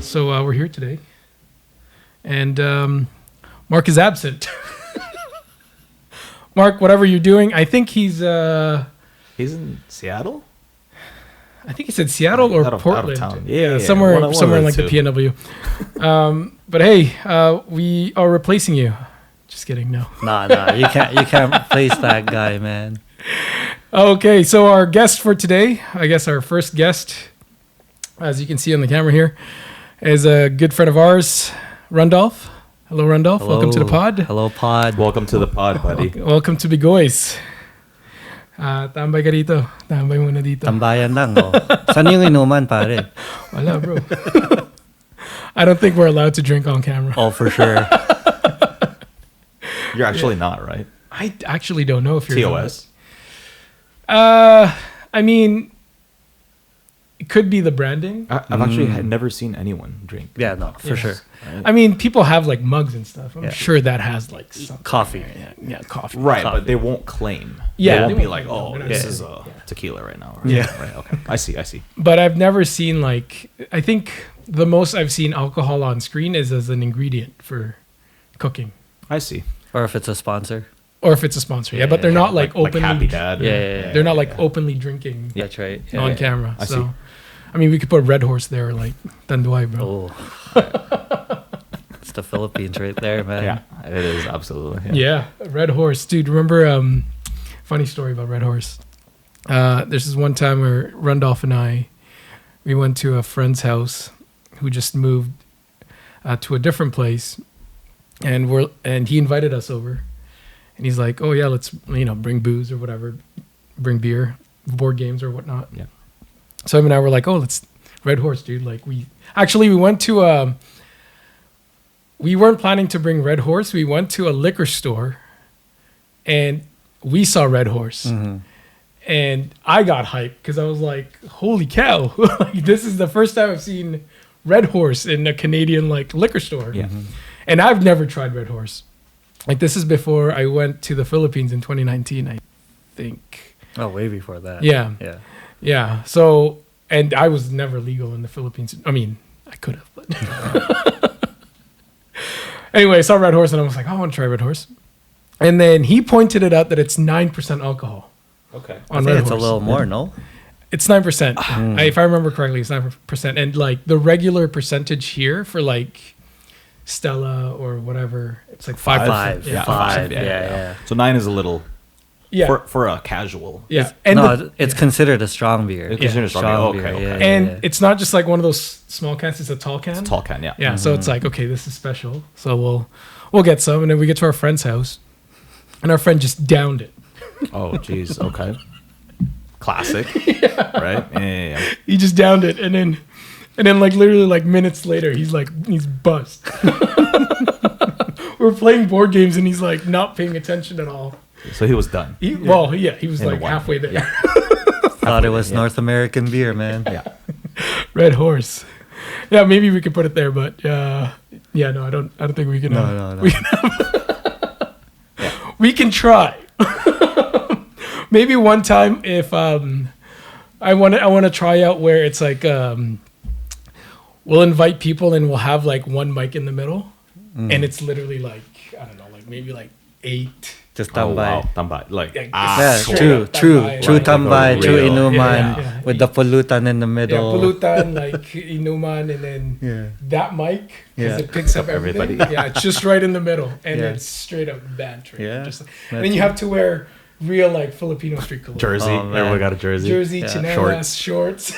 So we're here today, and Marc is absent. Marc, whatever you're doing, I think he's in Seattle. I think he said Seattle or Portland. Out of town. Yeah, somewhere in like the PNW. But hey, we are replacing you. Just kidding. No. Nah. You can't replace that guy, man. Okay, so our guest for today, I guess our first guest, as you can see on the camera here, is a good friend of ours, Randolph. Hello, Randolph. Hello. Welcome to the pod. Hello, pod. Welcome to the pod, buddy. Welcome to Bigoy's. Tambay ka rito. Tambay muna dito. Tambayan lang, oh. Saan yung inuman, pare? Wala, bro. I don't think we're allowed to drink on camera. Oh, for sure. You're actually not, right? I actually don't know if you're TOS. I mean, it could be the branding. I've actually never seen anyone drink. Yeah, no, for sure. Right? I mean, people have like mugs and stuff. I'm sure that has like some Coffee. Yeah, coffee. Right, Coffee. but they won't claim. Yeah, they won't they be won't like, claim. oh, Yeah. this is tequila right now. Right? Yeah. Right. Okay. I see. But I've never seen like, I think the most I've seen alcohol on screen is as an ingredient for cooking. I see. Or if it's a sponsor. Or if it's a sponsor. Yeah, but they're not like openly. Happy Dad. Yeah. They're not like openly drinking Yeah, that's right. on camera. I So, see. I mean, we could put Red Horse there, like Tanduay, bro. Oh. It's the Philippines right there, man. Yeah, it is absolutely. Yeah, Red Horse, dude. Remember? Funny story about Red Horse. There's this one time where Randolph and I, we went to a friend's house who just moved to a different place, and he invited us over, and he's like, "Oh yeah, let's bring booze or whatever, bring beer, board games or whatnot." Yeah. So him and I were like, "Oh, let's Red Horse, dude." Like we went to we weren't planning to bring Red Horse. We went to a liquor store, and we saw Red Horse. Mm-hmm. And I got hyped because I was like, holy cow. Like, this is the first time I've seen Red Horse in a Canadian like liquor store. Yeah. And I've never tried Red Horse. Like, this is before I went to the Philippines in 2019, I think. Oh, way before that. Yeah. Yeah. Yeah. So, and I was never legal in the Philippines. I mean, I could have, but anyway, I saw Red Horse and I was like, I want to try Red Horse. And then he pointed it out that it's 9% alcohol. Okay. I On think Red it's Horse. a little more, no? It's 9%. If I remember correctly, it's 9%. And like the regular percentage here for like Stella or whatever, it's like 5%. Five. Yeah. Five. 5%. Yeah. So 9 is a little Yeah. for a casual. Yeah. And No, it's considered a strong beer. It's considered strong beer. Okay. Yeah, and yeah. it's not just like one of those small cans, it's a tall can. It's a tall can, yeah. Yeah. So it's like, okay, this is special. So we'll get some. And then we get to our friend's house and our friend just downed it. Oh, jeez. Okay. Classic. Right? Yeah. He just downed it. And then like literally like minutes later, he's buzzed. We're playing board games and he's like not paying attention at all. So he was done. He was In like the wine. halfway there. Yeah. Thought it was North American beer, man. Yeah. Red Horse. Yeah, maybe we could put it there, but no, I don't think we can. No. We can, we can try. Maybe one time if I want to try out where it's like we'll invite people and we'll have like one mic in the middle, and it's literally like I don't know, like maybe like 8. Just Oh, tambay. wow. Tambay. Like, Yeah, straight true up tambay. tambay, true Real. inuman Yeah. with the pulutan in the Yeah, middle. pulutan, like inuman, and then Yeah. that mic because Yeah. it picks up everything. Everybody. Yeah, it's just right in the middle, and Yeah. it's straight up banter. Yeah, Just like, and then you have to wear real like Filipino street clothes. jersey. Oh, man. Everyone got a jersey. Jersey, Yeah. chinelas, shorts.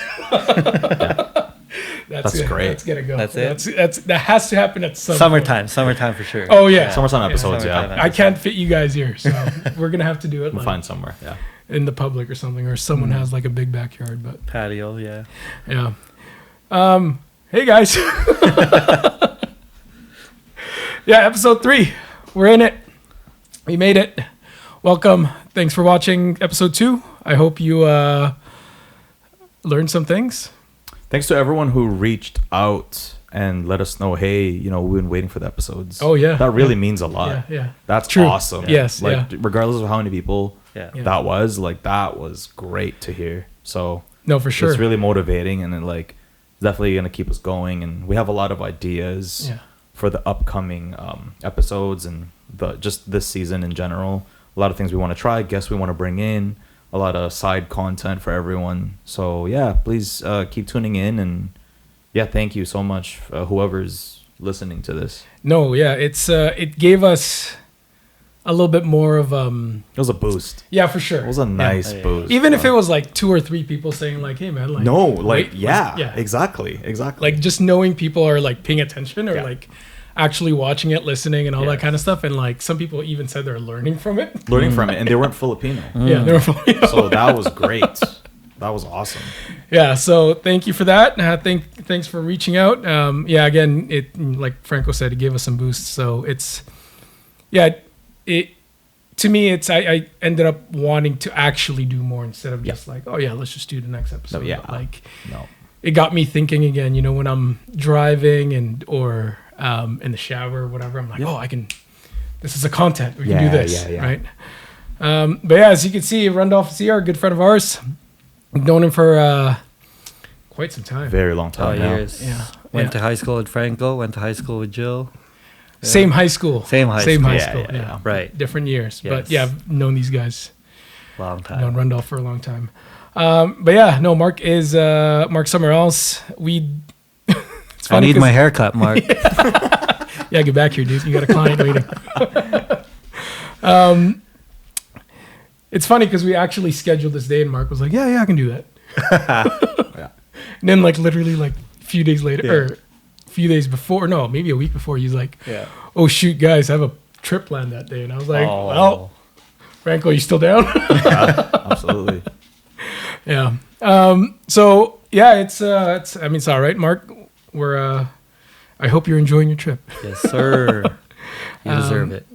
That's great. That's gonna go. That's it? That has to happen at some Summertime for sure. Point. Oh yeah. Summertime episodes, Summertime yeah. I can't fit you guys here, so we're gonna have to do it We'll like, find somewhere, yeah. in the public or something, or someone has like a big backyard. But Patio, yeah. yeah. Hey guys. Yeah, episode 3. We're in it. We made it. Welcome. Thanks for watching episode 2. I hope you learned some things. Thanks to everyone who reached out and let us know, hey, we've been waiting for the episodes. Oh, yeah. That really means a lot. Yeah. That's True. awesome. Yes, Like, regardless of how many people Yeah. that was great to hear. So No, for sure. it's really motivating, and then like definitely gonna keep us going. And we have a lot of ideas for the upcoming episodes and just this season in general. A lot of things we want to try, guests we want to bring in, a lot of side content for everyone. So yeah, please keep tuning in, and thank you so much, whoever's listening to this. No, yeah, it gave us a little bit more of It was a boost. Yeah, for sure. It was a nice boost. Even if it was like 2 or 3 people saying like, "Hey, man," like exactly. Like just knowing people are like paying attention or like actually watching it, listening, and all that kind of stuff. And like some people even said they're learning from it. And they weren't Filipino. Yeah, they were Filipino. So that was great. That was awesome. Yeah, so thank you for that. Thanks for reaching out. Again, it, like Franco said, it gave us some boosts. So to me, I ended up wanting to actually do more instead of just like, let's just do the next episode. It got me thinking again. When I'm driving or in the shower or whatever, I'm like, I can. This is a content. We can do this, right? But as you can see, Randolph is here, a good friend of ours. I've known him for quite some time. Very long time now. Years. Yeah. Went to high school with Franco. Went to high school with Jill. Yeah. Same high school. Same high school. Yeah. Right. Different years. Yes. But I've known these guys. Long time. Known Randolph for a long time. Marc is Marc Summeralls. It's funny. I need my haircut, Marc. Get back here, dude. You got a client waiting. It's funny because we actually scheduled this day, and Marc was like, "Yeah, I can do that." And then, like, literally, like a few days later, or a few days before, no, maybe a week before, he's like, "Oh shoot, guys, I have a trip planned that day," and I was like, "Well, Franco, you still down?" Absolutely. Yeah. It's all right, Marc. I hope you're enjoying your trip. Yes, sir. You deserve it.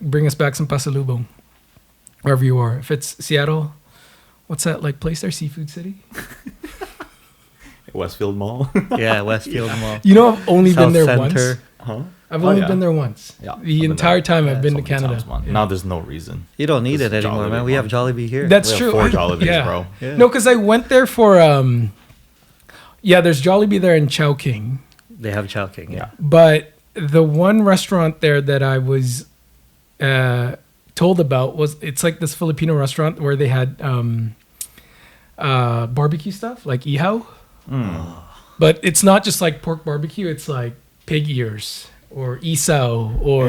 Bring us back some pasalubong, wherever you are. If it's Seattle, what's that like place there? Seafood City? Westfield Mall. Yeah, Westfield Mall. I've only been there once. Huh? I've only been there once. Yeah. The entire time I've been to So many Canada. times, Now there's no reason. You don't need it anymore, Jollibee man. We have Jollibee here. That's We true. have 4 Jollibees, bro. Yeah. No, because I went there for there's Jollibee there in Chowking. They have Chowking, yeah. But the one restaurant there that I was told about it's like this Filipino restaurant where they had barbecue stuff like ihaw. But it's not just like pork barbecue, it's like pig ears or isaw or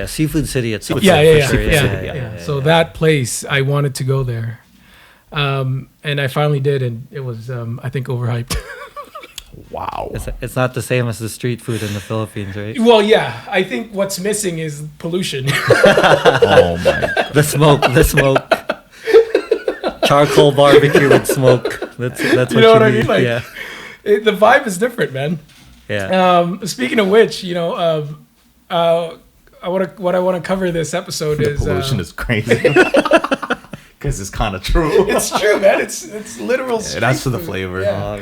Seafood City itself. Yeah. So that place, I wanted to go there. And I finally did, and it was I think overhyped. Wow. It's not the same as the street food in the Philippines, right? Well, yeah. I think what's missing is pollution. Oh my God. The smoke. Charcoal barbecue with smoke. That's what you what I mean? need. Like, yeah. The vibe is different, man. Yeah. Speaking of which, what I want to cover this episode The is pollution is crazy. Because it's kind of true. It's true, man. It's literal. That's for the flavor. Yeah.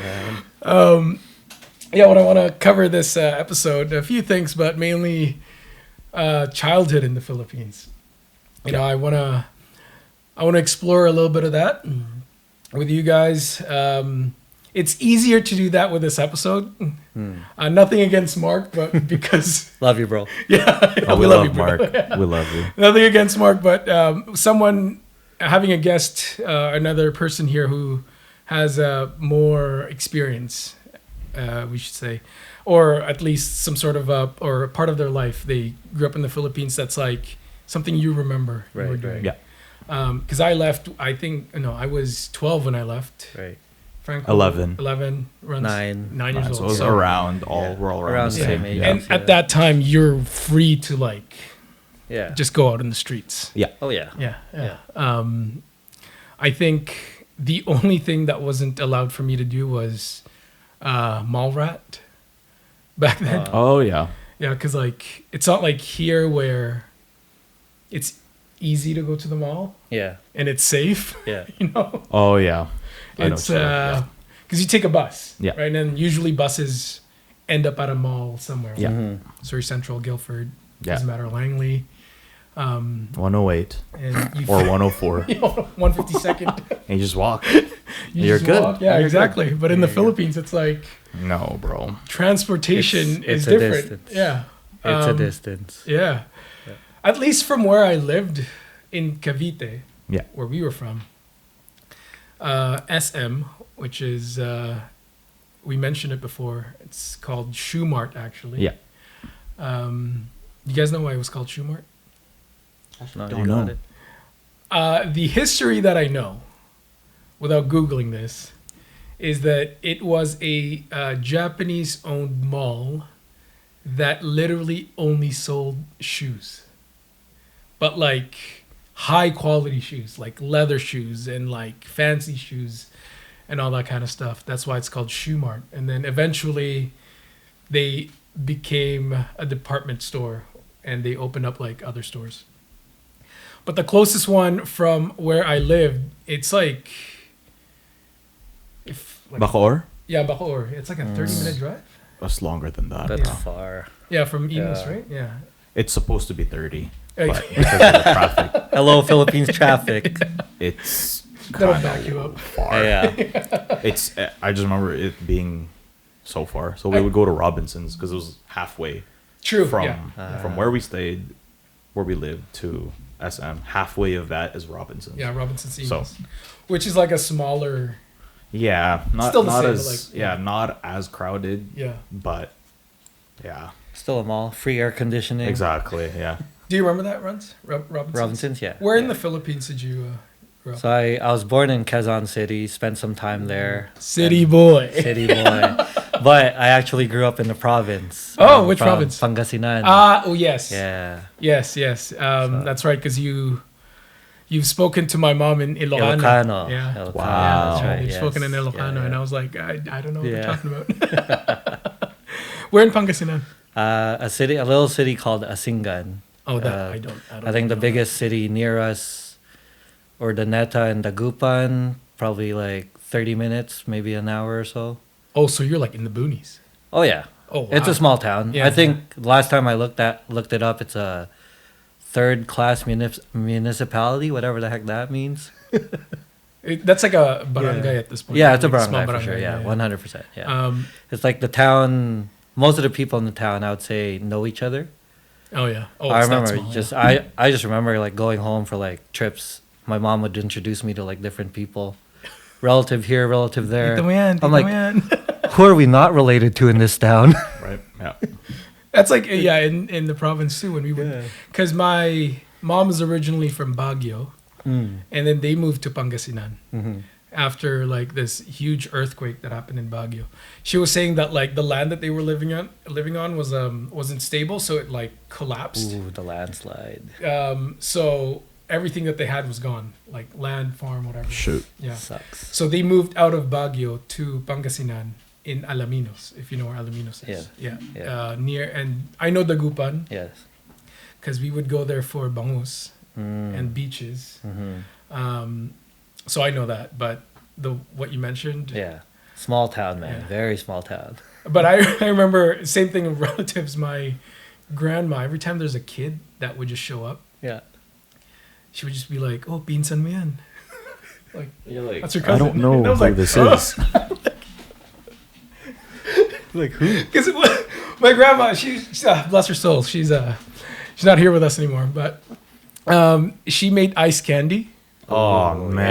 Oh, man. What I want to cover this episode, a few things, but mainly childhood in the Philippines. I want to explore a little bit of that with you guys. It's easier to do that with this episode. Nothing against Marc, but because Love you, bro. We love you, Marc. We love you. Nothing against Marc, but someone having a guest, another person here who has more experience, we should say, or at least some sort of or a part of their life. They grew up in the Philippines. That's like something you remember. Right, you were doing. right. Yeah. Because I left. I was 12 when I left. Right. Franco, 11. runs 9 years So it old. was around we're all around the Yeah. same. age. And Yeah. at that time, you're free to like Yeah. just go out in the streets. Oh, yeah. Yeah. I think the only thing that wasn't allowed for me to do was mall rat back then. Oh yeah. Yeah, because like it's not like here where it's easy to go to the mall Yeah. and it's safe. Yeah. Oh yeah. It's because you take a bus, Yeah. right? And then usually buses end up at a mall somewhere. Yeah. Surrey Central, Guildford, Yeah. doesn't matter, Langley. 108 And you or 104. 152nd. And you just walk. You You're just good. walk. Yeah, You're exactly. But in the Philippines, it's like No, bro. transportation It's is a different. distance. Yeah. It's a distance. Yeah. At least from where I lived in Cavite, Yeah. where we were from, SM, which is, we mentioned it before, it's called Shoe Mart, actually. Yeah. You guys know why it was called Shoe Mart? No, Don't you got know. it. The history that I know, without Googling this, is that it was a Japanese-owned mall that literally only sold shoes. But like high-quality shoes, like leather shoes and like fancy shoes and all that kind of stuff. That's why it's called Shoe Mart. And then eventually they became a department store and they opened up like other stores. But the closest one from where I lived, it's like, Bacoor? Yeah, Bacoor. It's like a 30-minute drive. That's longer than that. That's Yeah. far. Yeah, from Enos, Yeah. right? Yeah. It's supposed to be 30. Like, But because of the traffic, Hello, Philippines traffic. it's that'll kind back you up. of far. Yeah. It's. I just remember it being so far. So we would go to Robinson's because it was halfway True. from Yeah. from where we stayed, where we lived to SM. Halfway of that is Robinson's. Yeah, Robinson's So- Enos. Which is like a smaller. Yeah, not Still the not same, as but like, not as crowded, Yeah. but yeah, Still a mall. Free air conditioning. exactly. Yeah, Do you remember that, Runs? Robinson's? Robinson's, yeah. Where in Yeah. the Philippines did you grow up? So I was born in Quezon City, spent some time there. City boy. City boy. But I actually grew up in the province. Oh, which from province? Pangasinan. Oh, yes. Yeah. Yes. That's right, because you've spoken to my mom in Ilocano. Ilocano. Yeah. Ilocano, Wow. that's right. You've yes. spoken in Ilocano, Yeah. and I was like, I don't know what Yeah. you're talking about. Where in Pangasinan? A little city called Asingan. Oh, that Uh, I don't. I think the know biggest city near us, Urdaneta and Dagupan, probably like 30 minutes, maybe an hour or so. that. Oh, so you're like in the boonies. Oh yeah, Oh, wow. it's a small town. Yeah. I think last time I looked it up, it's a third-class municipality, whatever the heck that means. That's like a barangay at this point. Yeah, it's a Like small barangay for sure. Yeah, 100%. Yeah, it's like the town. Most of the people in the town, I would say, know each other. Oh yeah. Oh, I it's that remember small, yeah. I just remember like going home for like trips. My mom would introduce me to like different people, relative here, relative there. Tito Yan, I'm Tito like, Yan. who are we not related to in this town? right. Yeah, That's like in the province too when we would, because my mom is originally from Baguio, and then they moved to Pangasinan after like this huge earthquake that happened in Baguio. She was saying that like the land that they were living on was wasn't stable, so it like collapsed. Ooh, the landslide. So everything that they had was gone, like land, farm, whatever. shoot. Yeah. Sucks. So they moved out of Baguio to Pangasinan in Alaminos, if you know where Alaminos is. Yeah. Yeah. Near, and I know Dagupan Yes. because we would go there for bangus and beaches. So I know that, but what you mentioned. Yeah. Small town, man. Yeah. Very small town. But I remember same thing with relatives. My grandma, every time there's a kid that would just show up, Yeah. she would just be like, "Oh, pinsan mo yan." Like, You're like, that's your I cousin. don't know And I was who like, this "Oh." is. Like who? Because my grandma, she's bless her soul, she's not here with us anymore. But she made ice candy. Oh man.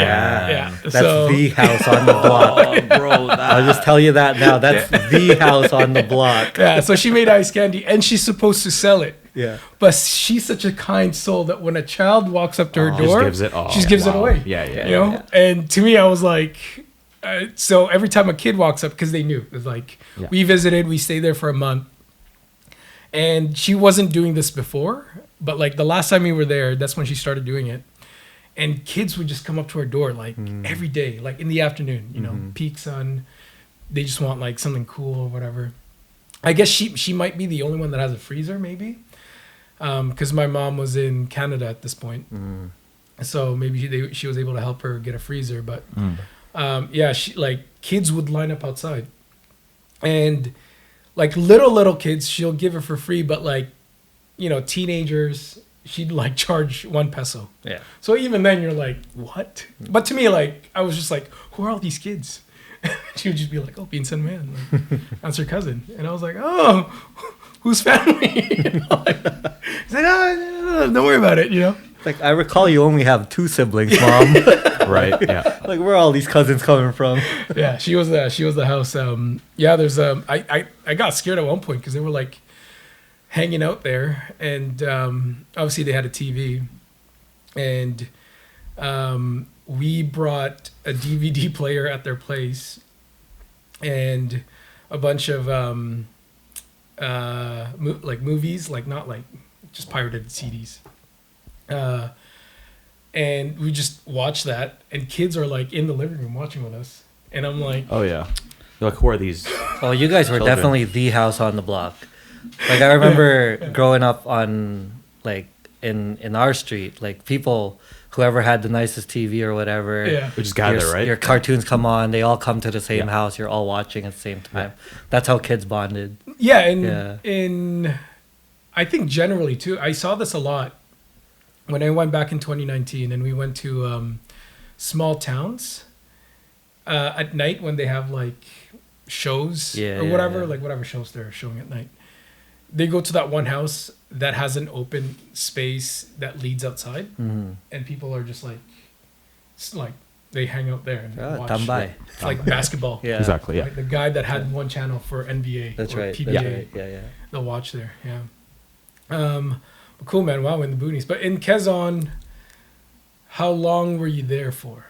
Yeah. That's So the house on the block. bro. I'll just tell you that now. That's the house on the block. yeah, so she made ice candy, and she's supposed to sell it. Yeah. But she's such a kind soul that when a child walks up to her Just door, gives it. Oh, she just gives it wow. away. Yeah, yeah. You know, and to me, I was like, so every time a kid walks up, because they knew, it was like, Yeah. we visited, we stayed there for a month, and she wasn't doing this before, but like the last time we were there, that's when she started doing it. And kids would just come up to her door like every day, like in the afternoon, you know, peak sun. They just want like something cool or whatever. I guess she might be the only one that has a freezer, maybe, because my mom was in Canada at this point, so maybe she was able to help her get a freezer. But yeah, she like kids would line up outside, and like little kids, she'll give it for free, but like, teenagers, she'd like charge 1 peso. Yeah. So even then you're like, what? But to me, like, I was just like, who are all these kids? She would just be like, oh, Pinsan man. Like, that's her cousin. And I was like, oh, whose family? Like, he's like, oh, don't worry about it, Like, I recall you only have 2 siblings, Mom. Right. Yeah. Like, where are all these cousins coming from? Yeah, she was the house. There's I got scared at one point because they were like hanging out there, and obviously they had a TV, and we brought a DVD player at their place, and a bunch of like movies, like not like just pirated CDs. And we just watch that, and kids are like in the living room watching with us, and I'm like, Oh yeah. You're like, who are these? Oh, you guys were Children. definitely the house on the block. Like, I remember growing up on, like, in our street, like, people, whoever had the nicest TV or whatever. Yeah. We just gather, your, right? Your cartoons come on, they all come to the same Yeah. house, you're all watching at the same time. That's how kids bonded. yeah, and Yeah. in I think generally too, I saw this a lot when I went back in 2019, and we went to small towns at night when they have like shows Yeah, or yeah, whatever, yeah. like whatever shows they're showing at night. They go to that one house that has an open space that leads outside, Mm-hmm. and people are just like, they hang out there and watch Tambay. like basketball. Yeah. Exactly. Yeah. Like the guy that had one channel for NBA That's or right. PBA, That's right. Yeah. they'll watch there. Yeah. But cool, man. Wow, in the boonies. But in Quezon, how long were you there for?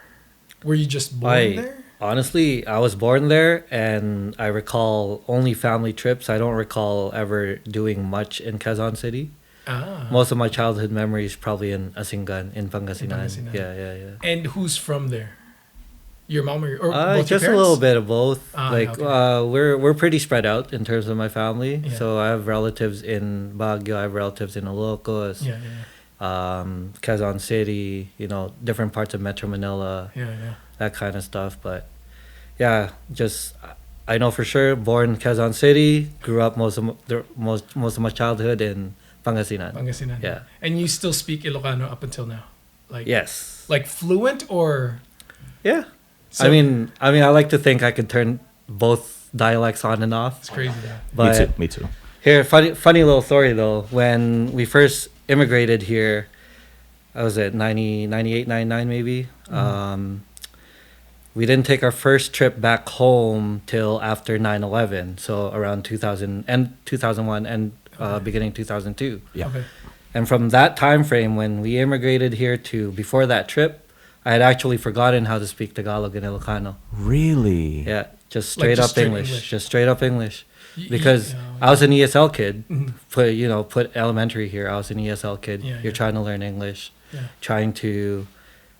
Were you just born there? Honestly, I was born there, and I recall only family trips. I don't recall ever doing much in Quezon City. Ah. Most of my childhood memories probably in Asingan, in Pangasinan. Pangasinan. Yeah. And who's from there? Your mom or both your Just a parents? little bit of both. Okay. We're pretty spread out in terms of my family. Yeah. So I have relatives in Baguio. I have relatives in Ilocos, Yeah. Quezon City. Different parts of Metro Manila. Yeah. That kind of stuff. But yeah, just I know for sure. Born in Quezon City, grew up most of my childhood in Pangasinan. Pangasinan. Yeah. And you still speak Ilocano up until now? Like Yes. Like fluent or? Yeah. So, I mean, I like to think I could turn both dialects on and off. it's crazy that. But Me too. Here, funny little story though. When we first immigrated here, I was at 98, 99 maybe. We didn't take our first trip back home till after 9/11, so around 2000 and 2001 and beginning 2002. Yeah. Okay. And from that time frame when we immigrated here to before that trip, I had actually forgotten how to speak Tagalog and Ilocano. Really? Yeah, just Like straight just up straight English. English. Just straight up English. Y- Because y- I was an ESL kid. Mhm. Put elementary here. I was an ESL kid. Yeah, You're yeah. trying to learn English, Yeah. trying to,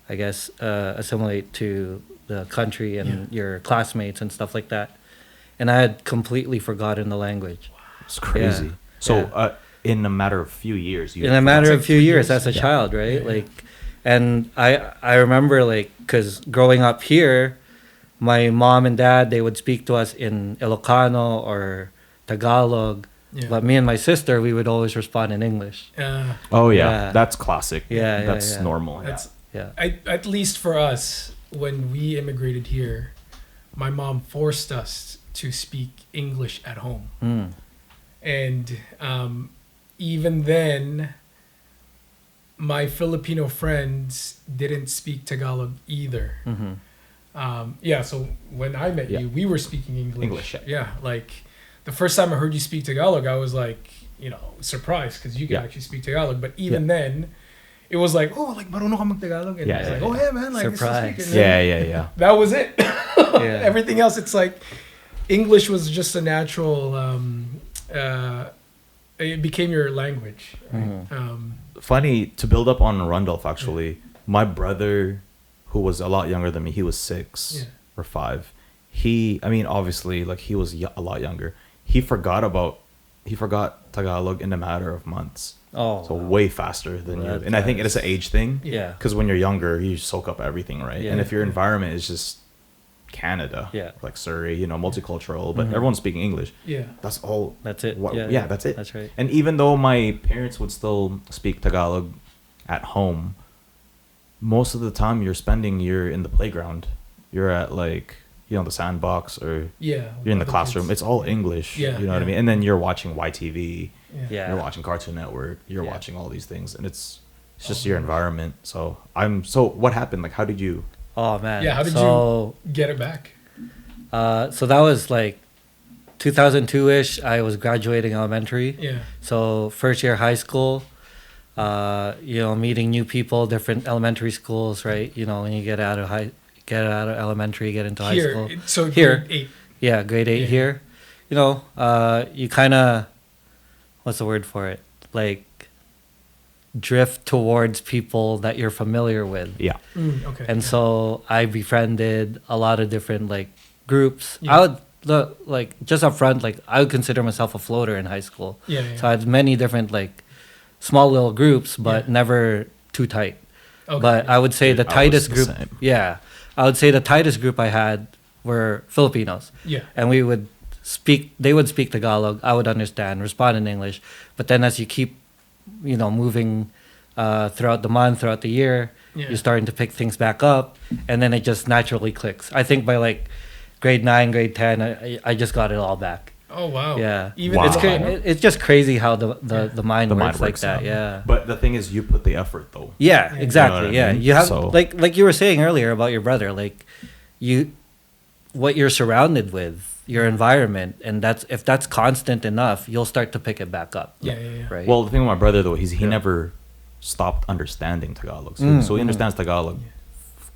I guess, assimilate to the country and your classmates and stuff like that. And I had completely forgotten the language. It's crazy. Yeah. So, Yeah. in a matter of few years, In a matter like of few 3 years years. as a Yeah. child, right? Yeah, yeah. Like, and I remember like, cause growing up here, my mom and dad, they would speak to us in Ilocano or Tagalog, Yeah. but me and my sister, we would always respond in English. Oh yeah, Yeah. that's classic. Yeah, that's yeah. normal. That's Yeah. at least for us when we immigrated here, my mom forced us to speak English at home, Mm. and even then, my Filipino friends didn't speak Tagalog either. Mm-hmm. Yeah, so when I met Yeah. you, we were speaking English. English, yeah. Yeah, like the first time I heard you speak Tagalog, I was like, surprised because you can Yeah. actually speak Tagalog. But even then, it was like, oh, like marunong ka mag-Tagalog, and Yeah, it's yeah, like, yeah. oh yeah, man, like Surprise. this is speaking. And Yeah. that was it. Yeah. Everything else, it's like English was just a natural. It became your language. Right? Funny to build up on Rundolph. Actually, my brother, who was a lot younger than me, he was 6 Yeah. or 5. Obviously, like he was a lot younger. He forgot Tagalog in a matter of months. Oh, So way faster than you. That And I think it is an age thing. yeah. Because when you're younger, you soak up everything, right? Yeah. And if your environment is just Canada, Yeah. like Surrey, you know, multicultural, but everyone's speaking English. Yeah. That's all. That's it. Yeah, that's it. That's right. And even though my parents would still speak Tagalog at home, most of the time you're in the playground. You're at like, you know, the sandbox, or Yeah. you're in the other classroom. kids. It's all English. Yeah, You know what I yeah. mean? And then you're watching YTV. Yeah. You're watching Cartoon Network. You're Yeah. watching all these things, and it's just your environment. So what happened? Like, how did you? Oh man. Yeah, how did you get it back? So that was like 2002-ish. I was graduating elementary. Yeah. So first year high school, you know, meeting new people, different elementary schools, right? You know, when you get out of elementary, get into high school. So Here. grade 8. Yeah, grade 8 Yeah. here. You know, you kind of, what's the word for it? Like drift towards people that you're familiar with. Yeah. Okay. And yeah. so I befriended a lot of different like groups. Yeah. I would look like just up front, like I would consider myself a floater in high school. Yeah, yeah. So I had many different like small little groups, but Yeah. never too tight. Okay. But I would say the I was tightest the group. same. Yeah, I would say the tightest group I had were Filipinos, Yeah. and we would speak. They would speak Tagalog. I would understand, respond in English. But then as you keep, you know, moving throughout the month, throughout the year, Yeah. you're starting to pick things back up, and then it just naturally clicks. I think by like grade 9, grade 10, I just got it all back. Oh wow. Yeah. Even Wow. It's the it's just crazy how the mind The works mind like works, that. yeah. Yeah. But the thing is, you put the effort though. Yeah, Yeah. exactly. You know what I Yeah, mean? you have So- like you were saying earlier about your brother, like what you're surrounded with, your environment, and if that's constant enough, you'll start to pick it back up. Yeah, yeah, yeah. Right. Well, the thing with my brother though, he Yeah. never stopped understanding Tagalog. So, Mm, so he mm. understands Tagalog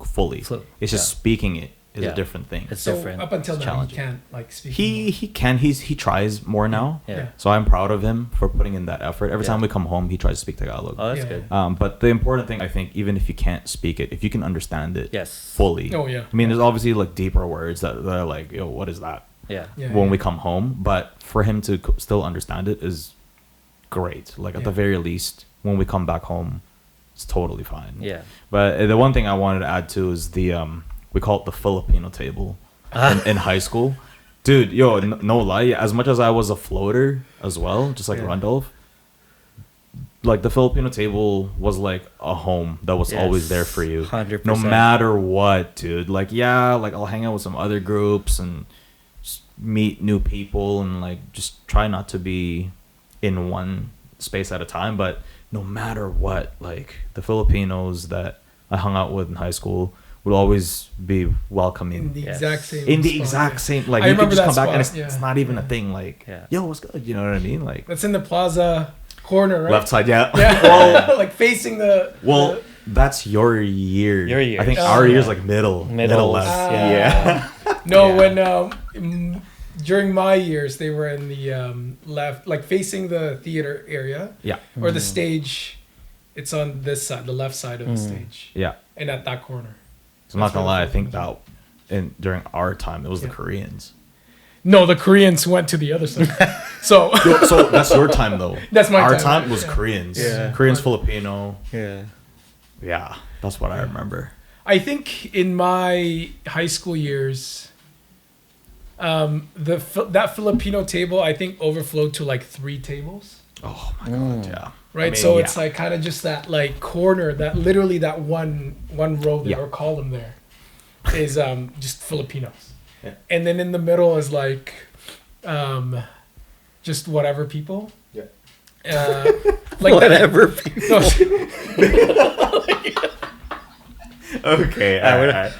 fully. It's just yeah. speaking it is Yeah. a different thing. It's So different. up until It's now, he challenging. can't like speak. He tries more now. Yeah. So I'm proud of him for putting in that effort. Every Yeah. time we come home, he tries to speak Tagalog. Oh, that's Yeah. good. But the important thing, I think, even if you can't speak it, if you can understand it Yes. fully. Oh yeah. I mean, there's obviously like deeper words that are like, yo, what is that? Yeah. Yeah. When yeah. we come home, but for him to still understand it is great. Like at Yeah. the very least, when we come back home, it's totally fine. Yeah. But the one thing I wanted to add to is the we call it the Filipino table in high school. Dude, yo, no lie. As much as I was a floater as well, just like Yeah. Randolph, like the Filipino table was like a home that was always there for you. 100%. No matter what, dude. Like, yeah, like I'll hang out with some other groups and just meet new people and like just try not to be in one space at a time. But no matter what, like the Filipinos that I hung out with in high school would always be welcoming. In the Yes. exact same. In the spot, exact yeah. same, like I you could remember just come that back and spot, it's yeah. not even a Yeah. thing. Like, Yeah. yo, what's good? You know what I mean? Like That's in the plaza corner, right? left side, yeah. Yeah. Well, like facing the. well, that's your year. Your year. I think Oh, our yeah. year's like middle left. Ah. Yeah. No, Yeah. when during my years they were in the left, like facing the theater area Yeah. or the stage. It's on this side, the left side of the stage, Yeah. and at that corner. So I'm not That's gonna where lie, I the think Filipinos that during our time it was the Yeah. Koreans. No, the Koreans went to the other side. So So that's your time though. That's my Our time. time was Yeah. Koreans. Yeah. Koreans, Filipino. Yeah. Yeah, that's what I remember. I think in my high school years, that Filipino table I think overflowed to like 3 tables. Oh my god, yeah. Right, I mean, so yeah. it's like kind of just that like corner, that literally that one row there Yeah. or column there is just Filipinos, Yeah. and then in the middle is like just whatever people. Yeah. Like Whatever. No, Okay,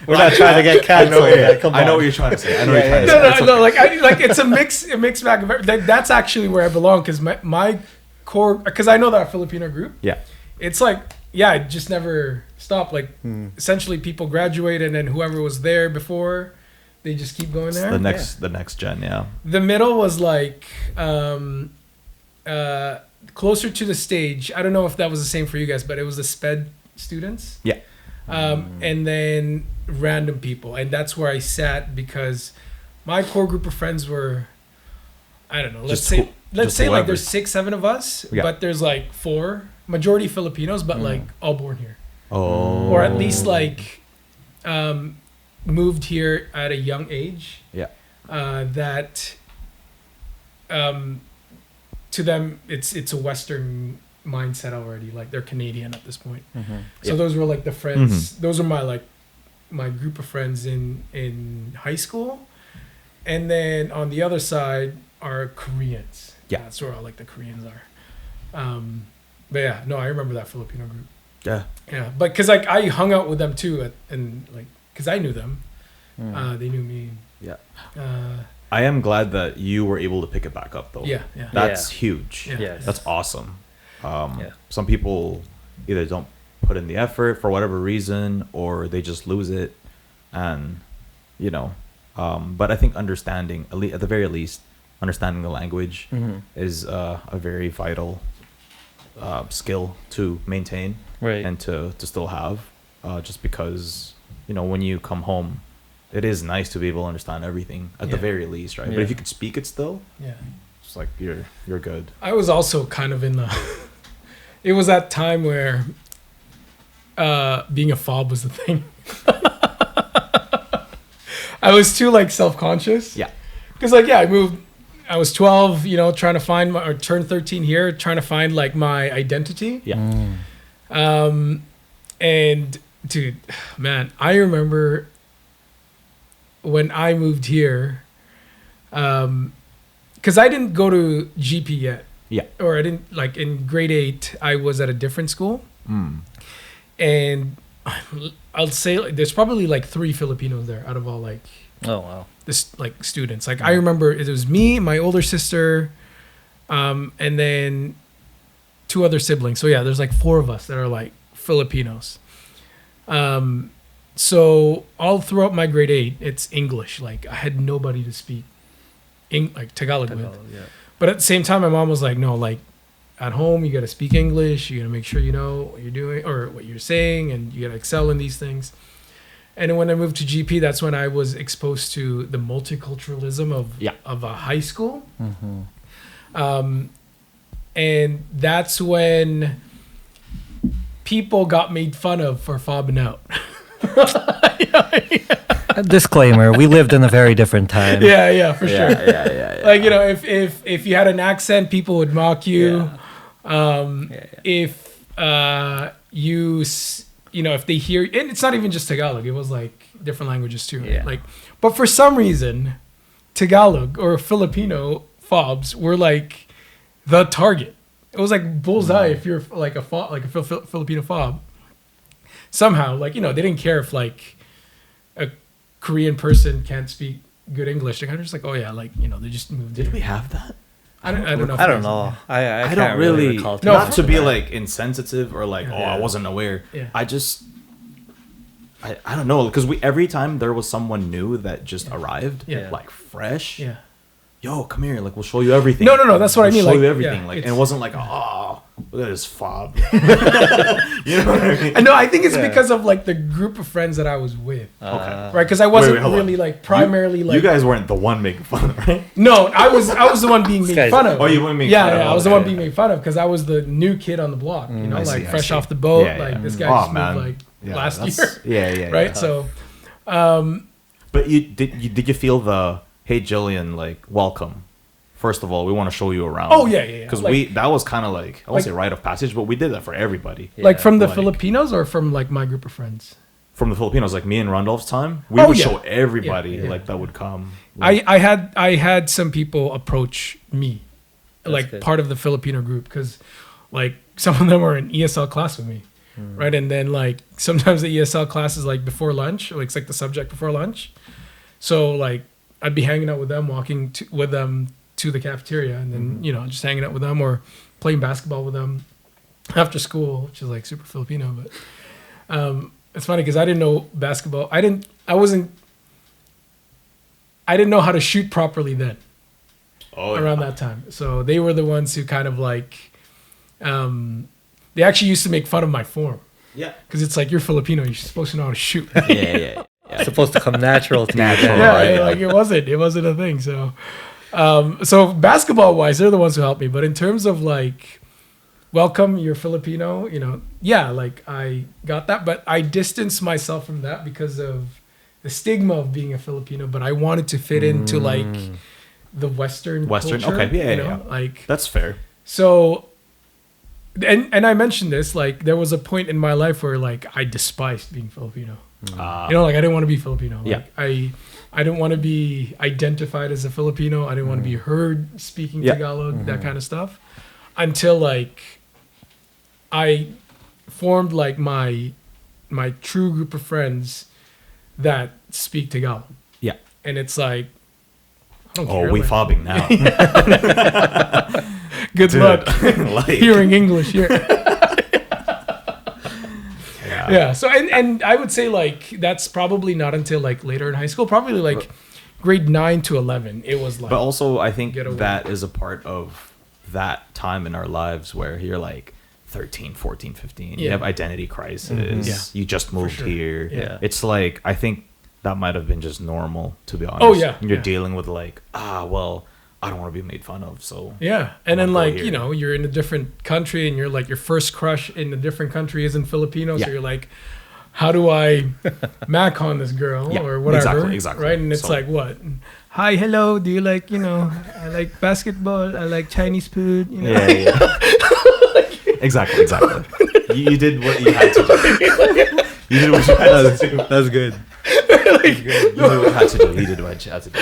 We're not trying to get I know, canceled. yeah. Come I know on. what you're trying to say. I know what you're trying to no, say. no, no. Like it's a mix bag of that's actually where I belong because my core, because I know that Filipino group. Yeah. It's like, yeah, it just never stopped. Like essentially people graduate and then whoever was there before, they just keep going there. The next gen, yeah. The middle was like closer to the stage. I don't know if that was the same for you guys, but it was the sped students. Yeah. And then random people. And that's where I sat because my core group of friends were, I don't know, let's say like whoever. there's 6-7 of us, Yeah. but there's like 4, majority Filipinos, but like all born here. Oh. Or at least like moved here at a young age. Yeah. That to them it's a Western mindset already. Like they're Canadian at this point. Mm-hmm. So those were like the friends. Those are my group of friends in high school, and then on the other side are Koreans. Yeah, that's where all like the Koreans are. But yeah, no, I remember that Filipino group. Yeah, but because like I hung out with them too, and like because I knew them, they knew me. Yeah. I am glad that you were able to pick it back up though. Yeah. That's huge. Yeah. Yes. That's awesome. Some people either don't put in the effort for whatever reason, or they just lose it, and but I think understanding, at the very least, understanding the language is a very vital skill to maintain, right, and to still have, just because when you come home, it is nice to be able to understand everything at the very least, right? But if you could speak it still, it's like you're good. I was also kind of in the it was that time where being a fob was the thing. I was too like self-conscious. Yeah. Because like I moved. I was 12. Trying to find or turned 13 here, trying to find like my identity. Yeah. And dude, man, I remember when I moved here, because I didn't go to GP yet. Yeah. Or I didn't like in grade 8. I was at a different school. And I'll say like, there's probably like 3 Filipinos there out of all like this like students. Like I remember it was me, my older sister, and then 2 other siblings. So yeah, there's like 4 of us that are like Filipinos. So all throughout my grade 8, it's English. Like I had nobody to speak like Tagalog with. Yeah. But at the same time, my mom was like, no, like at home, you got to speak English. You got to make sure you know what you're doing or what you're saying, and you got to excel in these things. And then when I moved to GP, that's when I was exposed to the multiculturalism of a high school. And that's when people got made fun of for fobbing out. Disclaimer: we lived in a very different time. Yeah, for sure. Yeah. Like if you had an accent, people would mock you. If if they hear, and it's not even just Tagalog, it was like different languages too. Yeah. Like, but for some reason, Tagalog or Filipino fobs were like the target. It was like bullseye if you're like a Filipino fob. Somehow, like they didn't care if like a Korean person can't speak good English. They're kind of just like, oh yeah, like they just moved. Did here. we have that? I don't know. I don't know. I don't really recall not to be like insensitive or like I wasn't aware. Yeah. I don't know, because every time there was someone new that just arrived, like fresh. Yeah. Yo, come here. Like we'll show you everything. No. That's what I mean. Show like you everything. yeah, like and it wasn't like look at this fob. You know what I mean? No, I think it's because of like the group of friends that I was with. Okay. Right, because I wasn't hold really on. like primarily you like. You guys weren't the one making fun, right? No, I was the one being made fun of. Oh, you weren't making fun of. Yeah, I was the one being made fun of because I was the new kid on the block. I fresh see. off the boat. Yeah, like this guy Oh, just man. moved like last year. Yeah. Right, so. But did you feel the hey Jillian like welcome? First of all, we want to show you around. Oh yeah. Because that was kind of like I won't say rite of passage, but we did that for everybody. Yeah. Like from the Filipinos or from like my group of friends. From the Filipinos, like me and Randolph's time, we would show everybody like that would come. Like, I had some people approach me, like good. part of the Filipino group, because like some of them were in ESL class with me, right? And then like sometimes the ESL class is like before lunch, like it's like the subject before lunch. So like I'd be hanging out with them, walking with them to the cafeteria, and then just hanging out with them or playing basketball with them after school, which is like super Filipino. But it's funny because I didn't know basketball. I didn't know how to shoot properly then. Around that time, so they were the ones who kind of like they actually used to make fun of my form. Yeah, because it's like you're Filipino, you're supposed to know how to shoot. Yeah. It's supposed to come natural to you. Yeah, like it wasn't a thing. So so basketball wise, they're the ones who helped me. But in terms of like, welcome, you're Filipino, like I got that, but I distanced myself from that because of stigma of being a Filipino, but I wanted to fit into like the Western culture, okay, yeah. Like that's fair. So, and I mentioned this, like there was a point in my life where like I despised being Filipino. Like I didn't want to be Filipino. Like, I didn't want to be identified as a Filipino. I didn't want to be heard speaking Tagalog, that kind of stuff, until like I formed like my true group of friends that speak Tagalog. Yeah. And it's like, I don't care. We fobbing now. Good Dude, luck like, hearing English here. Yeah. So and I would say like that's probably not until like later in high school, probably like grade 9 to 11. It was like. But also, I think that is a part of that time in our lives where you're like 13, 14, 15. You have identity crisis. You just moved here. Yeah. It's like, I think that might have been just normal, to be honest. Oh, yeah. You're dealing with like, well, I don't want to be made fun of, so. Yeah. And then like, you know, you're in a different country and you're like, your first crush in a different country isn't Filipino. So you're like, how do I mac on this girl or whatever? Exactly. Right. And it's like, what? Hi, hello. Do you like, you know, I like basketball. I like Chinese food. You know? Yeah. Exactly. You did what you had to do. You did what you had to do. That's good. You did what you had to do. He did what you had to do.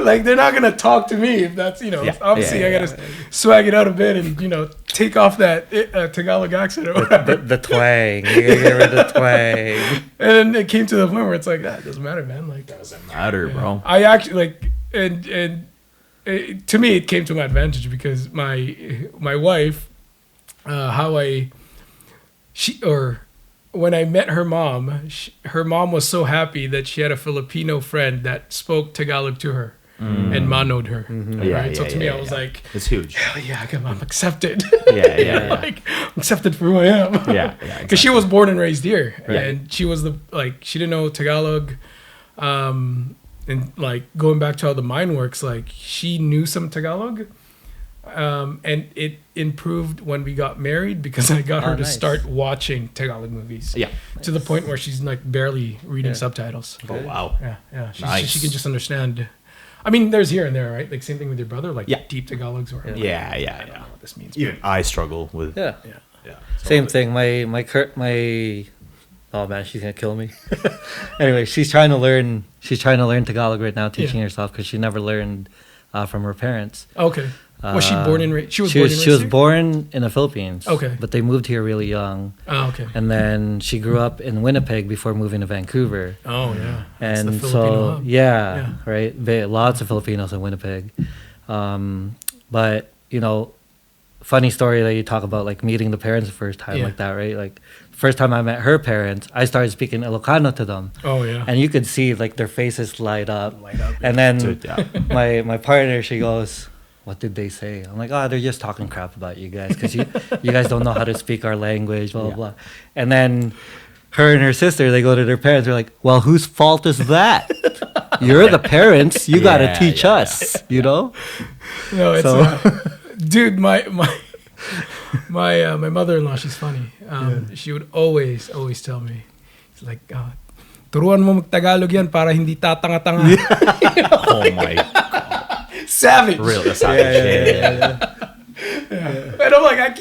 Like, they're not going to talk to me if that's, you know, obviously I got to swag it out a bit and, you know, take off that Tagalog accent or whatever. The twang. You gotta get rid of the twang. And then it came to the point where it's like, that doesn't matter, man. Like, doesn't matter, bro. I actually, like, and to me, it came to my advantage because my wife, when I met her mom, her mom was so happy that she had a Filipino friend that spoke Tagalog to her and manoed her. Right? So to me, I was like, it's huge. Hell yeah, I'm accepted. Yeah. Like, I'm accepted for who I am. Yeah. Because she was born and raised here. Right. And she was she didn't know Tagalog. And like going back to how the mine works, like she knew some Tagalog. And it improved when we got married because I got her to start watching Tagalog movies. Yeah. To the point where she's like barely reading subtitles. Oh, wow. Yeah. She can just understand. I mean, there's here and there, right? Like same thing with your brother, like deep Tagalogs or whatever. Yeah. I don't know what this means. Even I struggle with. Yeah. So same thing. My oh man, she's gonna kill me. Anyway, she's trying to learn Tagalog right now, teaching herself because she never learned from her parents. Okay. Was she born and raised? She was born in the Philippines. Okay. But they moved here really young. Oh, okay. And then she grew up in Winnipeg before moving to Vancouver. Oh, yeah. And so, right? Lots of Filipinos in Winnipeg. But, you know, funny story that you talk about, like meeting the parents the first time like that, right? Like, first time I met her parents, I started speaking Ilocano to them. Oh, yeah. And you could see, like, their faces light up. And then my partner, she goes, what did they say? I'm like, they're just talking crap about you guys because you guys don't know how to speak our language, blah, blah, blah. And then her and her sister, they go to their parents. They're like, well, whose fault is that? You're the parents. You got to teach us, you know? No, it's dude, my mother-in-law, she's funny. She would always tell me, it's like, turuan mo mag-Tagalog yan para hindi tatanga-tanga. Oh my God. Savage. Real savage. Yeah. And I'm like,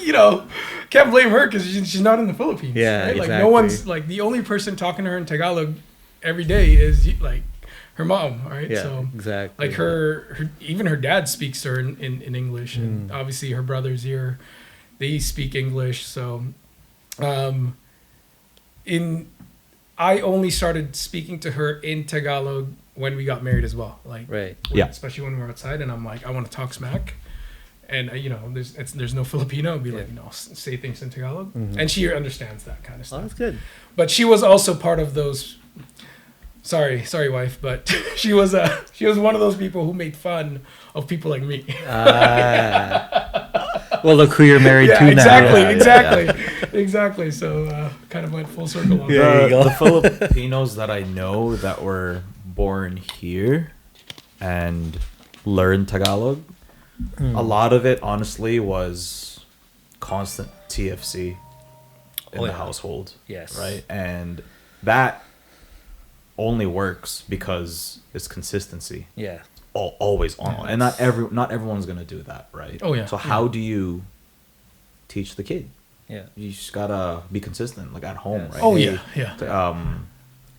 can't blame her because she's not in the Philippines. Yeah, right? Like exactly. no one's like the only person talking to her in Tagalog every day is like her mom, right? Yeah, so exactly. like her even her dad speaks to her in English, and obviously her brothers here, they speak English. So, I only started speaking to her in Tagalog when we got married as well. Like, especially when we're outside, and I'm like, I want to talk smack, and there's no Filipino. I'll be like, say things in Tagalog, and she understands that kind of stuff. Oh, that's good. But she was also part of those. Sorry, wife, but she was one of those people who made fun of people like me. Well, look who you're married to now. Exactly. So kind of went full circle on that. The Filipinos that I know that were born here and learned Tagalog, a lot of it honestly was constant TFC in the household. Yes. Right? And that only works because it's consistency. Yeah. Always on, and not everyone's gonna do that, right? Oh yeah. So how do you teach the kid? Yeah. You just gotta be consistent, like at home, right? Oh yeah.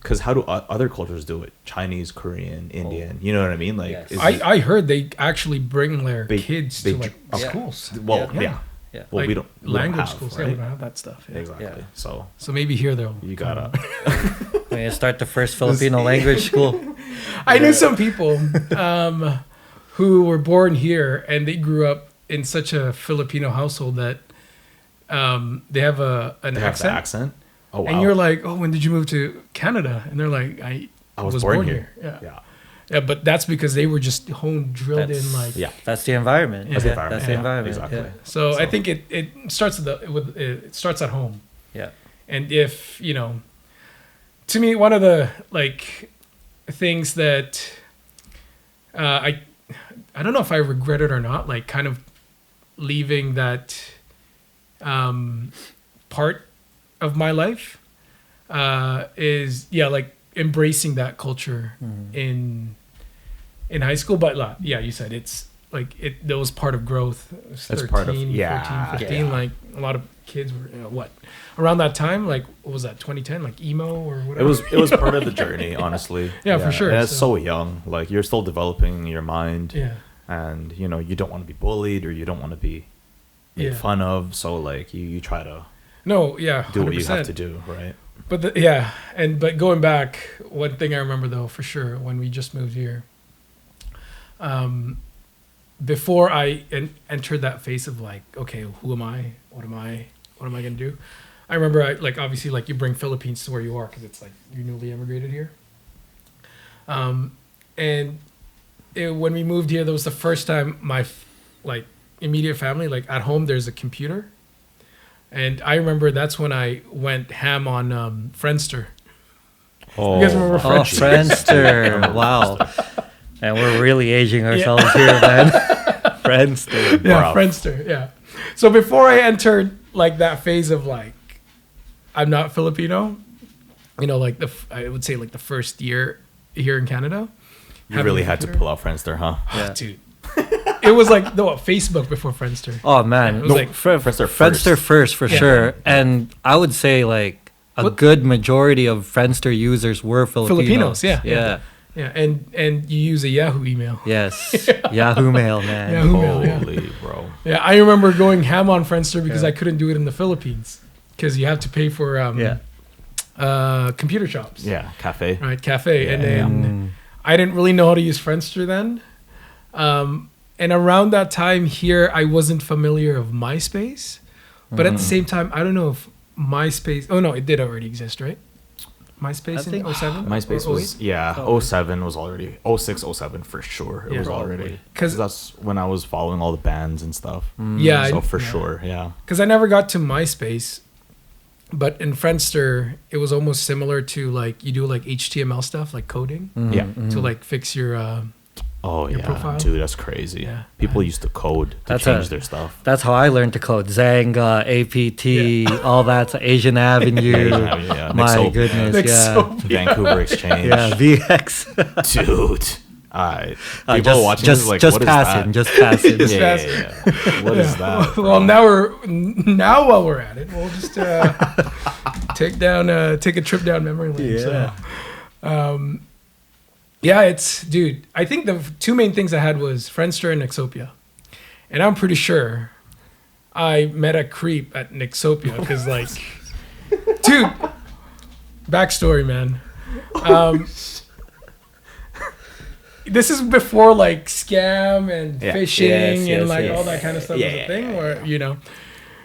Because how do other cultures do it? Chinese, Korean, Indian. You know what I mean? Like, Yes. I heard they actually bring their kids to like schools. Well, Yeah. Well, like we don't language have, schools. right? Yeah, we don't have that stuff. Yeah. Exactly. Yeah. So Maybe here they'll. you gotta. When you start the first Filipino language school. I knew some people who were born here and they grew up in such a Filipino household that they have an They have the accent. Oh wow. And you're like, oh, when did you move to Canada? And they're like, I was born here. Yeah, but that's because they were just drilled in like. Yeah, That's the environment. That's the environment. That's the environment. Exactly. Yeah. So I think it starts it starts at home. Yeah. And if to me, one of the like things that I don't know if I regret it or not, like kind of leaving that part of my life is like embracing that culture in high school. But you said it's like that was part of growth. It was 13, part of 14, 15. Like a lot of kids were around that time, like what was that, 2010, like emo or whatever. It was part of the journey, honestly. Yeah, for sure. And it's so young, like you're still developing your mind. Yeah. And you don't want to be bullied or you don't want to be made fun of, so like you try to do 100%. what you have to do, right? But but going back, one thing I remember though for sure when we just moved here, before I entered that phase of like, okay, who am I? What am I gonna do? I remember obviously like you bring Philippines to where you are because it's like you're newly immigrated here. And when we moved here, that was the first time my immediate family, like at home, there's a computer. And I remember that's when I went ham on Friendster. Oh, you guys remember Friendster? Friendster. Wow. And we're really aging ourselves here, man. Friendster. Yeah, Friendster. Yeah. So before I entered like that phase of like, I'm not Filipino, like I would say like the first year here in Canada. You really had to pull out Friendster, huh? Oh, dude. It was like Facebook before Friendster. Oh man, it was like Friendster first for sure. And I would say like a good majority of Friendster users were Filipinos. Yeah. And you use a Yahoo email. Yes, Yahoo Mail, man. Yahoo Mail, Holy bro. Yeah, I remember going ham on Friendster because I couldn't do it in the Philippines because you have to pay for computer shops. Yeah, cafe. Right, cafe, and then I didn't really know how to use Friendster then. And around that time here, I wasn't familiar of MySpace. But at the same time, I don't know if MySpace... Oh, no, it did already exist, right? MySpace in 07? MySpace was... Yeah, 07 was already... 06, 07 for sure. It was already... Because that's when I was following all the bands and stuff. Yeah. So for sure, yeah. Because I never got to MySpace. But in Friendster, it was almost similar to like... You do like HTML stuff, like coding. To like fix your... profile. Dude, that's crazy. Yeah. People used to code to change their stuff. That's how I learned to code. Zanga, APT, all that's Asian Avenue. My goodness, Vancouver Exchange. Yeah, VX. Dude. People watching this like, just what passing, is that? Just passing. What is that? Well, now while we're at it, we'll just take a trip down memory lane. Yeah. Dude, I think the two main things I had was Friendster and Nexopia. And I'm pretty sure I met a creep at Nexopia because like, dude, backstory, man. This is before like scam and phishing and like all that kind of stuff was a thing where,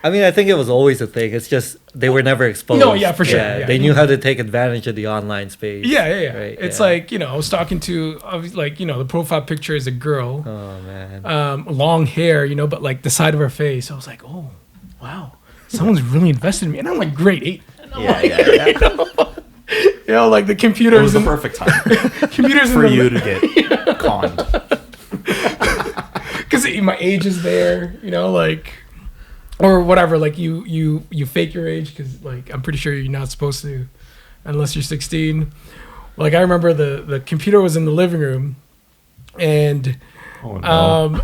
I mean, I think it was always a thing. It's just they were never exposed. No, yeah, for sure. Yeah, they knew how to take advantage of the online space. Yeah. Right? It's like, I was talking to, like, the profile picture is a girl. Oh, man. Long hair, but like the side of her face. I was like, oh, wow. Someone's really invested in me. And I'm like grade 8. Like the computers. It was the perfect time. Computers for you to get conned. Because my age is there, like... Or whatever, like you fake your age because like I'm pretty sure you're not supposed to, unless you're 16. Like I remember the computer was in the living room, and no,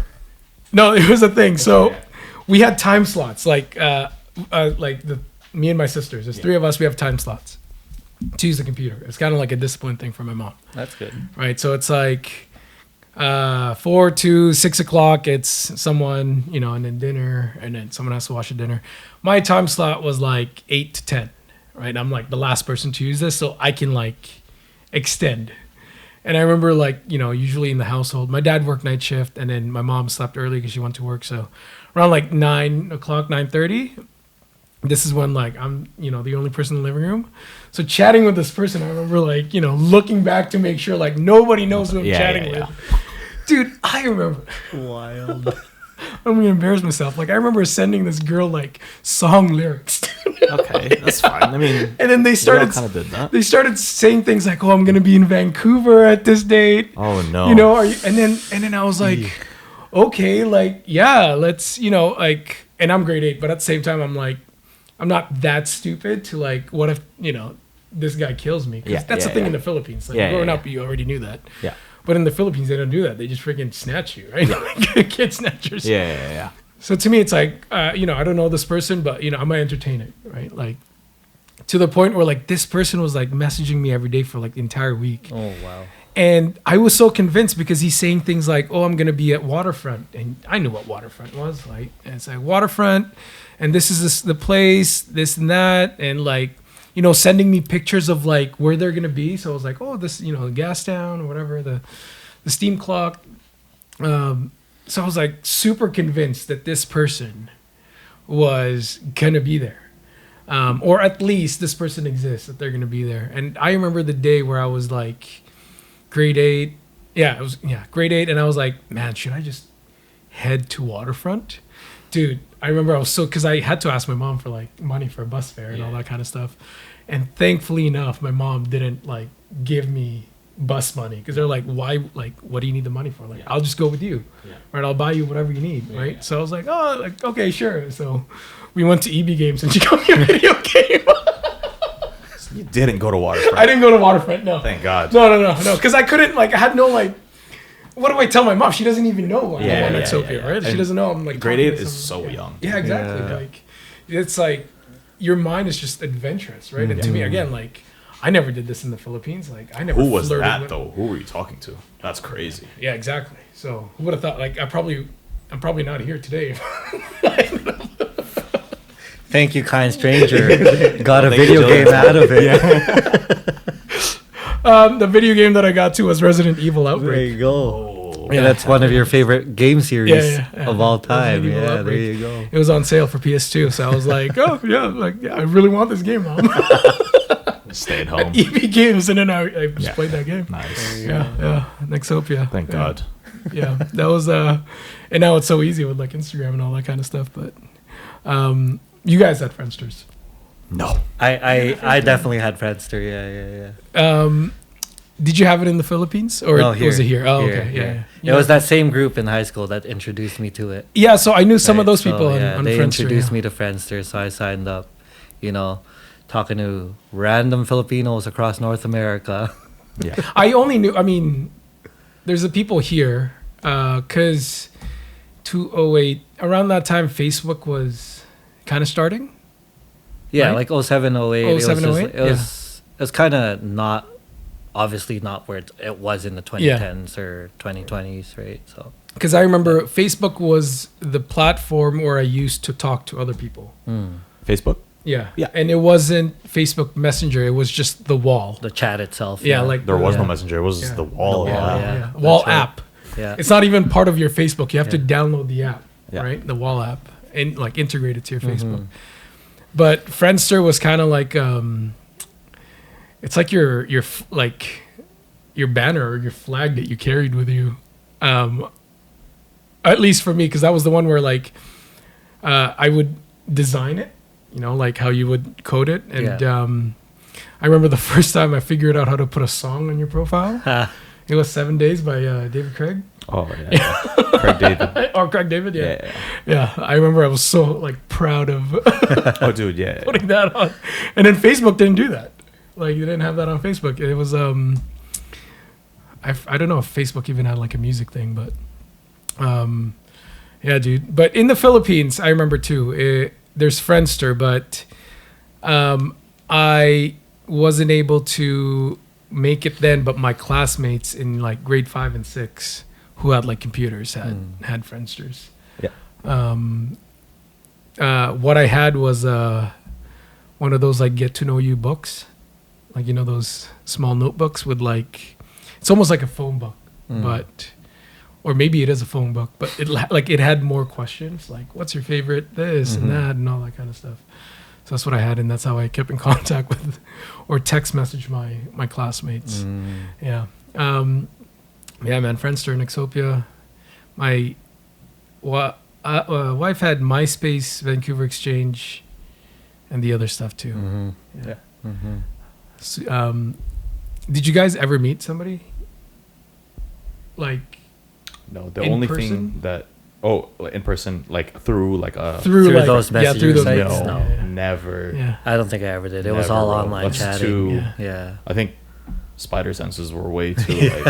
it was a thing. So we had time slots. Like me and my sisters. There's three of us. We have time slots to use the computer. It's kind of like a discipline thing for my mom. That's good. Right. So it's like 4 to 6 o'clock. It's someone, and then dinner, and then someone has to watch the dinner. My time slot was like 8 to 10. Right. I'm like the last person to use this, so I can like extend. And I remember usually in the household, my dad worked night shift, and then my mom slept early because she went to work. So around like 9 o'clock, 9:30, this is when I'm, the only person in the living room. So chatting with this person, I remember looking back to make sure nobody knows who I'm chatting with. Dude, I remember. Wild. I'm gonna embarrass myself. I remember sending this girl song lyrics. Okay, that's fine. I mean, and then they started kind of did that. They started saying things like, "Oh, I'm gonna be in Vancouver at this date." Oh no. And then I was like, okay, yeah, let's, and I'm grade 8, but at the same time, I'm like, I'm not that stupid to what if this guy kills me? Because that's the thing in the Philippines. Growing up, you already knew that. Yeah. But in the Philippines, they don't do that. They just freaking snatch you, right? Kid snatchers. Yeah. So to me, it's I don't know this person, but I might entertain it, right? To the point where this person was messaging me every day for the entire week. Oh wow. And I was so convinced because he's saying things like, "Oh, I'm gonna be at Waterfront," and I knew what Waterfront was. And it's Waterfront, and this is the place, this and that, and sending me pictures of where they're gonna be. So I was like, "Oh, this, the gas town or whatever, the steam clock." So I was super convinced that this person was gonna be there, or at least this person exists, that they're gonna be there. And I remember the day where I was grade 8. Yeah, it was grade 8, and I was like, man, should I just head to Waterfront? Dude, I remember because I had to ask my mom for money for a bus fare and all that kind of stuff. And thankfully enough, my mom didn't give me bus money because they're why, what do you need the money for? I'll just go with you, right? I'll buy you whatever you need, right? So I was like, oh, okay, sure. So we went to EB Games and she got me a video game. You didn't go to Waterfront. I didn't go to Waterfront, no. Thank God. No, because I couldn't, I had no, what do I tell my mom? She doesn't even know I'm on Exopia, right? She doesn't know I'm, grade 8 is so young. Yeah, exactly. Yeah. It's your mind is just adventurous, right? And to me, again, I never did this in the Philippines. I never Who was that, though? Who were you talking to? That's crazy. Yeah, exactly. So who would have thought, I'm probably not here today. Thank you, kind stranger. Got a video game out of it. The video game that I got to was Resident Evil Outbreak. There you go. Yeah, that's one of your favorite game series of all time. Yeah, there you go. It was on sale for PS2, so I was like, oh, yeah, I really want this game, Mom. Stay at home. EB Games, and then I just played that game. Nice. Yeah. Nexopia. Thank God. Yeah, that was, and now it's so easy with Instagram and all that kind of stuff, but you guys had Friendsters. No. I definitely had Friendster. Yeah. Did you have it in the Philippines or was it here? Oh, okay. Yeah. It was that same group in high school that introduced me to it. Yeah, so I knew some of those people on they Friendster. introduced me to Friendster, so I signed up, talking to random Filipinos across North America. Yeah. I only knew, there's the people here, because 2008, around that time, Facebook was kind of starting. Yeah, right? 07, 08. 07, 08? It was kind of not, obviously not where it was in the 2010s or 2020s, right? So because I remember Facebook was the platform where I used to talk to other people. Facebook? Yeah. And it wasn't Facebook Messenger. It was just the wall. The chat itself. Yeah, there was no Messenger. It was the wall. Wall app. Yeah. It's not even part of your Facebook. You have to download the app, right? The wall app, and integrate it to your Facebook. But Friendster was kind of it's like your banner or your flag that you carried with you. At least for me, because that was the one where I would design it, how you would code it. And I remember the first time I figured out how to put a song on your profile. It was 7 Days by David Craig. Oh, yeah. Craig David. Or Craig David, yeah. I remember I was so proud of oh, dude, putting that on. And then Facebook didn't do that. Like you didn't have that on Facebook. It was I don't know if Facebook even had like a music thing, but yeah, dude. But in the Philippines, I remember too. There's Friendster, but I wasn't able to make it then. But my classmates in like grade 5 and 6 who had like computers had Friendsters. Yeah. What I had was one of those like get to know you books, like those small notebooks with like it's almost like a phone book, but or maybe it is a phone book, but it had more questions like what's your favorite this and that and all that kind of stuff. So that's what I had, and that's how I kept in contact with or text message my classmates. Yeah. Yeah, man, Friendster and Exopia. My wife had MySpace, Vancouver Exchange, and the other stuff too. Yeah. So, did you guys ever meet somebody? Like, no, the only person? thing that in person, like through like through like, those messages. through those sites? no, Yeah. never. Yeah. I don't think I ever did. It was Never, all bro. online That's chatting. too- Yeah. I think spider senses were way too like.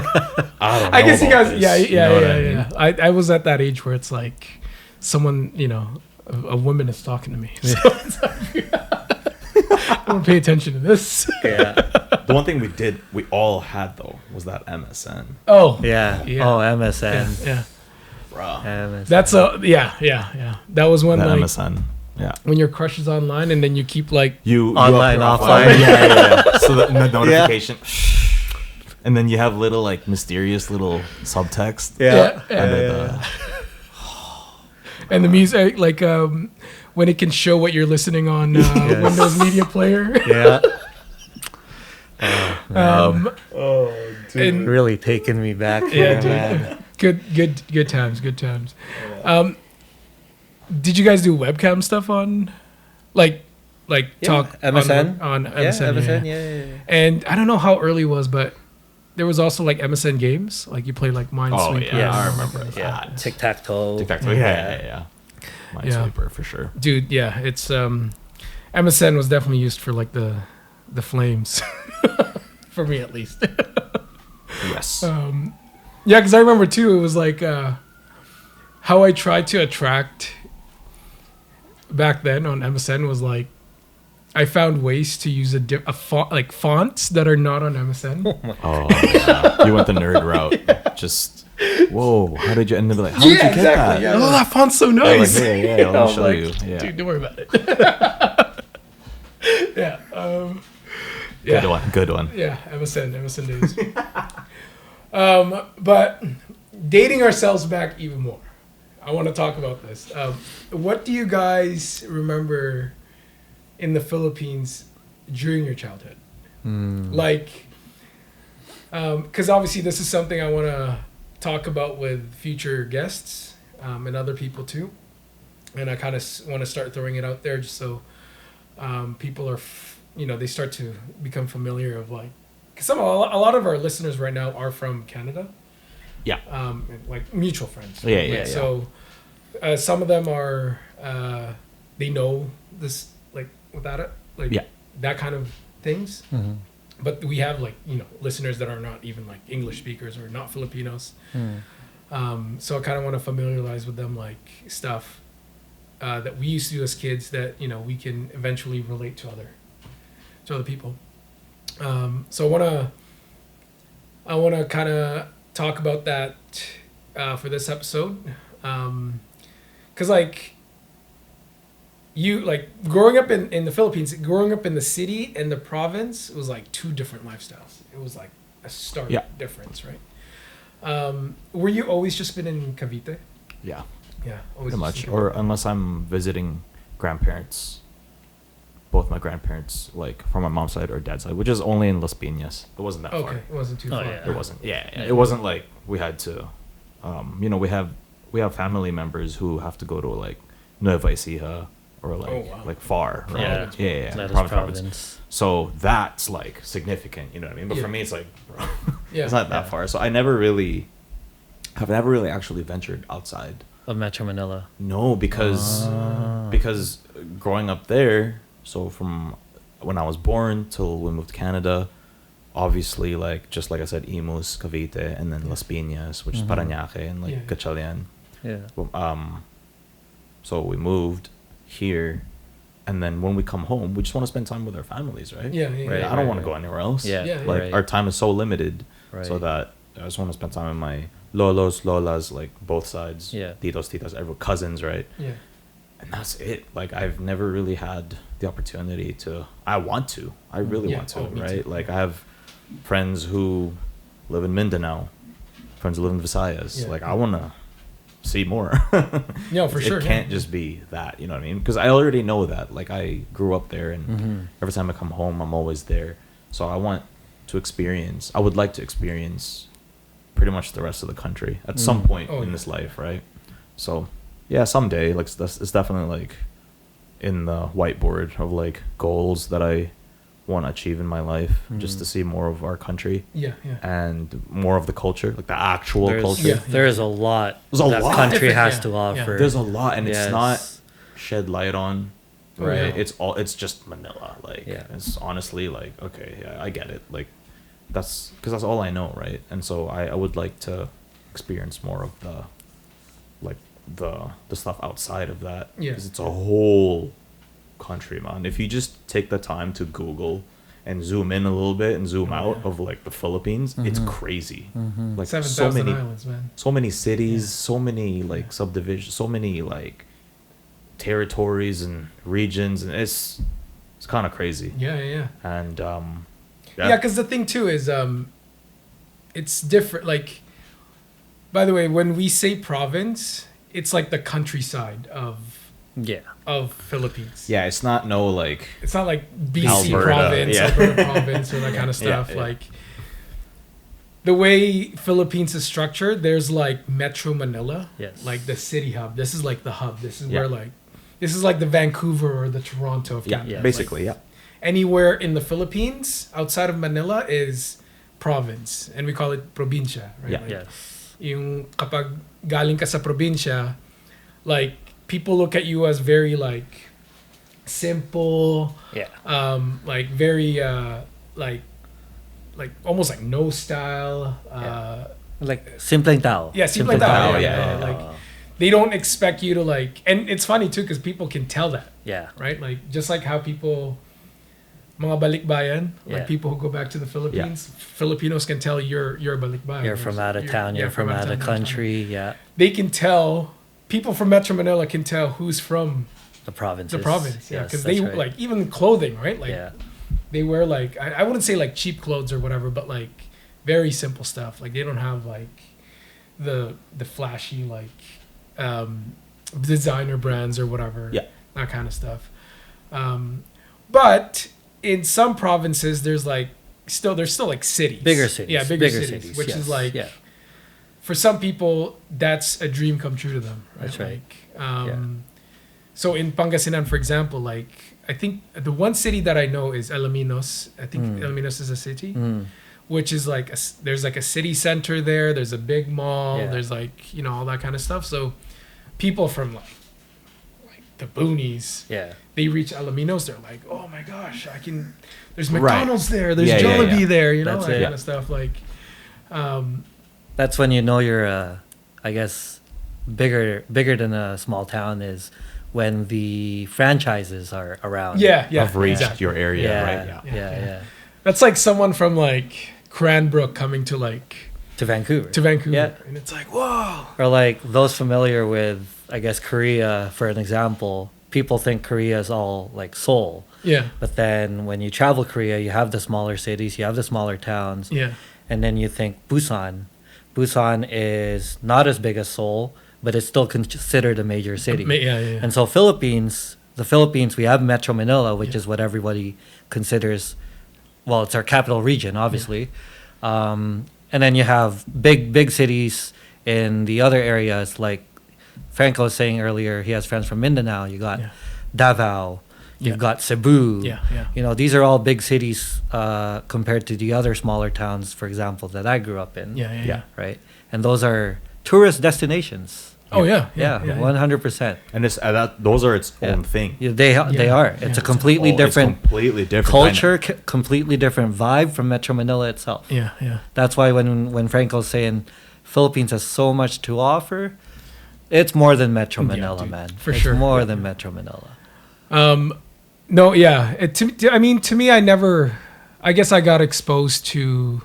I don't know. I guess you about guys, this, you know what I mean? I was at that age where it's like someone, a woman is talking to me. So it's like, I don't pay attention to this. Yeah. The one thing we all had though, was that MSN. Oh, Yeah. Yeah. Oh, MSN. yeah. Bruh. MSN. That's yeah. That was when That like MSN. Yeah. when your crush is online and then you keep like You Online, up your offline. Yeah. So the notification. And then you have little like mysterious little subtext. Yeah. And then, and the music like when it can show what you're listening on Windows Media Player. Yeah. And Really taking me back. Yeah, There, dude. man. good times. Did you guys do webcam stuff on like Yeah, talk MSN? on Yeah, MSN? MSN. Yeah. And I don't know how early it was, but there was also like MSN games, like you play like Minesweeper. yeah, I Yes. remember Yeah. that. Tic tac toe. Tic-tac-toe. Yeah. Minesweeper for sure. Dude, yeah, it's MSN was definitely used for like the flames, for me at least. Yes. Yeah, because I remember too. It was like how I tried to attract back then on MSN was like I found ways to use a font like fonts that are not on MSN. Oh, yeah. You went the nerd route. Just whoa! How did you end up like? How did you get that? Yeah. Oh, that font's so Like, nice. yeah, let me show you. Yeah. Dude, don't worry about it. Yeah. Good one. Yeah, MSN days. But dating ourselves back even more. I want to talk about this. What do you guys remember in the Philippines during your childhood? Like, because obviously this is something I want to talk about with future guests and other people too. And I kind of want to start throwing it out there just so people are, they start to become familiar of like, because a lot of our listeners right now are from Canada. Yeah. Like mutual friends. Yeah, Right? yeah. So some of them are, they know this, like without it, like that kind of things. Mm-hmm. But we have like, listeners that are not even like English speakers or not Filipinos. So I kind of want to familiarize with them like stuff that we used to do as kids that, we can eventually relate to other people. So I want to kind of talk about that for this episode. Cause like you like growing up in the Philippines, growing up in the city and the province, it was like two different lifestyles. It was like a stark difference, right? Were you always just been in Cavite? Yeah. Yeah, always. Pretty much. Or unless I'm visiting grandparents, both my grandparents, like from my mom's side or dad's side, which is only in Las Piñas. It wasn't that far. Okay, it wasn't too far. yeah. It wasn't. Yeah. It wasn't like we had to. We have family members who have to go to like Nueva Ecija or like far. Right? Yeah. Yeah. That is Province. So that's like significant. You know what I mean? But for me, it's like, bro, it's not that far. So I've never really actually ventured outside Of Metro Manila. No, because growing up there, so from when I was born till we moved to Canada, obviously, like, just like I said, Imus, Cavite, and then Las Piñas, which is Parañaque, and like Gatchalian. Yeah. So we moved here, and then when we come home, we just want to spend time with our families, right? Right, I don't want to go anywhere else. Like our time is so limited, so that I just want to spend time with my lolos, lolas, like both sides, titos, titas, everyone, cousins, right? And that's it. Like, I've never really had the opportunity to. I really want to, right? Too. Like, I have friends who live in Mindanao, friends who live in Visayas. Like, I want to see more. For sure. It can't just be that, you know what I mean? Because I already know that. Like, I grew up there, and every time I come home, I'm always there. So I would like to experience pretty much the rest of the country at some point in this life, right? So, yeah, someday, like, it's definitely, like, in the whiteboard of, like, goals that I want to achieve in my life, just to see more of our country, and more of the culture, like the actual culture. There's a lot that country has to offer. There's a lot, and it's not shed light on, right? It's just Manila, like it's honestly like, okay, I get it, like that's because that's all I know, right? And so I would like to experience more of the like the stuff outside of that, because it's a whole country, man. If you just take the time to Google and zoom in a little bit and zoom out of like the Philippines, it's crazy. Like 7,000 islands, man. So many cities, so many like subdivisions, so many like territories and regions, and it's kind of crazy. And because the thing too is it's different. Like, by the way, when we say province, it's like the countryside of Philippines. It's not like BC Alberta, province, Alberta province, or that kind of stuff. Like, the way Philippines is structured, there's like Metro Manila, like the city hub. This is like the hub. This is where this is like the Vancouver or the Toronto of Canada. Basically, like, anywhere in the Philippines outside of Manila is province, and we call it probinsya, right? Yung kapag galing ka sa probinsya, like, people look at you as very like simple, like very like almost like no style, like simpleng tao. Simpleng tao. Like, they don't expect you to like, and it's funny too because people can tell that. Right. Like, just like how people, mga balikbayan, like people who go back to the Philippines, Filipinos can tell you're a balikbayan. You're from out of town. You're from out of country. They can tell. People from Metro Manila can tell who's from the province. Because they like, even clothing, right? Like, they wear like, I wouldn't say like cheap clothes or whatever, but like very simple stuff. Like, they don't have like the flashy like designer brands or whatever. That kind of stuff. But in some provinces, there's still like cities, bigger cities, bigger cities, which is like. For some people, that's a dream come true to them. Right? That's right. Like, so in Pangasinan, for example, like, I think the one city that I know is Alaminos. I think Alaminos is a city, which is like, there's like a city center there. There's a big mall. There's like, all that kind of stuff. So people from like the boonies, they reach Alaminos. They're like, oh my gosh, there's McDonald's there. There's Jollibee there. That kind of stuff. Like, that's when you know you're, I guess, bigger than a small town is when the franchises are around. Have reached your area, right? Yeah. That's like someone from like Cranbrook coming to Vancouver. And it's like, whoa. Or like those familiar with, I guess, Korea, for an example, people think Korea is all like Seoul. But then when you travel Korea, you have the smaller cities, you have the smaller towns. And then you think Busan. Busan is not as big as Seoul, but it's still considered a major city. And so the Philippines, we have Metro Manila, which is what everybody considers, well, it's our capital region, obviously. And then you have big cities in the other areas, like Franco was saying earlier, he has friends from Mindanao. You got Davao, you've got Cebu. These are all big cities compared to the other smaller towns, for example, that I grew up in. Right. And those are tourist destinations. Oh yeah, 100%. And it's those are its own thing. Yeah, they are. It's a completely different culture, completely different vibe from Metro Manila itself. Yeah, yeah. That's why when Franco's saying Philippines has so much to offer, it's more than Metro Manila, dude, man. For sure. More than Metro Manila. No, yeah. To me, I guess I got exposed to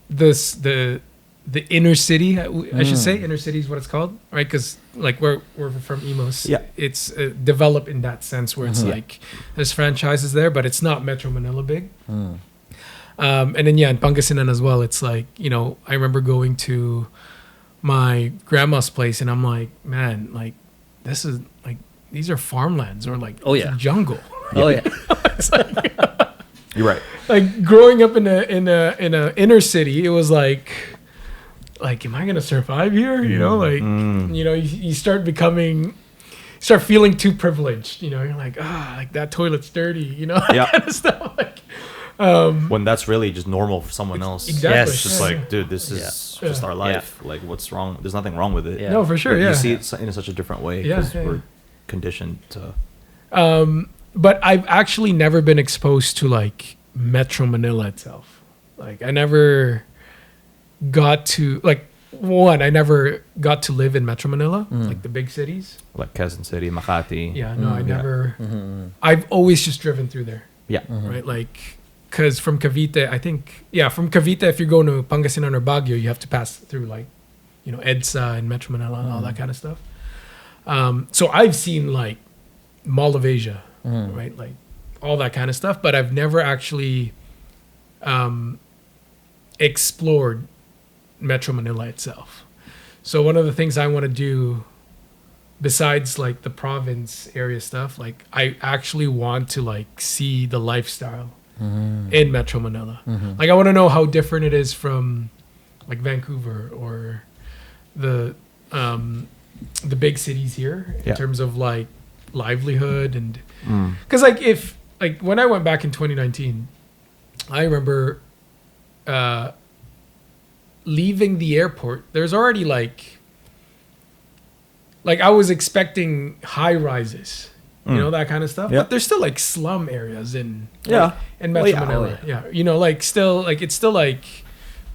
the inner city. I should say inner city is what it's called, right? Because like we're from Imos. Yeah. It's developed in that sense where it's like there's franchises there, but it's not Metro Manila big. And then in Pangasinan as well, it's like, I remember going to my grandma's place and I'm like, man, like this is like, these are farmlands or like jungle. Oh yeah. It's like, you're right. Like growing up in a inner city, it was like, am I gonna survive here? You start feeling too privileged. You're like, like that toilet's dirty. That kind of stuff. Like, when that's really just normal for someone else. Exactly. Yes. It's just like, dude, this is just our life. Yeah. Like, what's wrong? There's nothing wrong with it. Yeah. No, for sure. But yeah. You see it in such a different way because we're conditioned to. But I've actually never been exposed to like Metro Manila itself. Like I never got to I never got to live in Metro Manila, like the big cities. Like Quezon City, Makati. Yeah, no, I never. I've always just driven through there. Yeah. Right, like, because from Cavite, I think, from Cavite, if you're going to Pangasinan or Baguio, you have to pass through like, EDSA and Metro Manila and all that kind of stuff. So I've seen like Mall of Asia, right, like all that kind of stuff, but I've never actually explored Metro Manila itself. So one of the things I want to do besides like the province area stuff, like I actually want to like see the lifestyle in Metro Manila. Like I want to know how different it is from like Vancouver or the big cities here in terms of like livelihood and because like when I went back in 2019, I remember leaving the airport. There's already like I was expecting high rises, that kind of stuff. But there's still like slum areas in Metro Manila. Yeah, like still like it's still like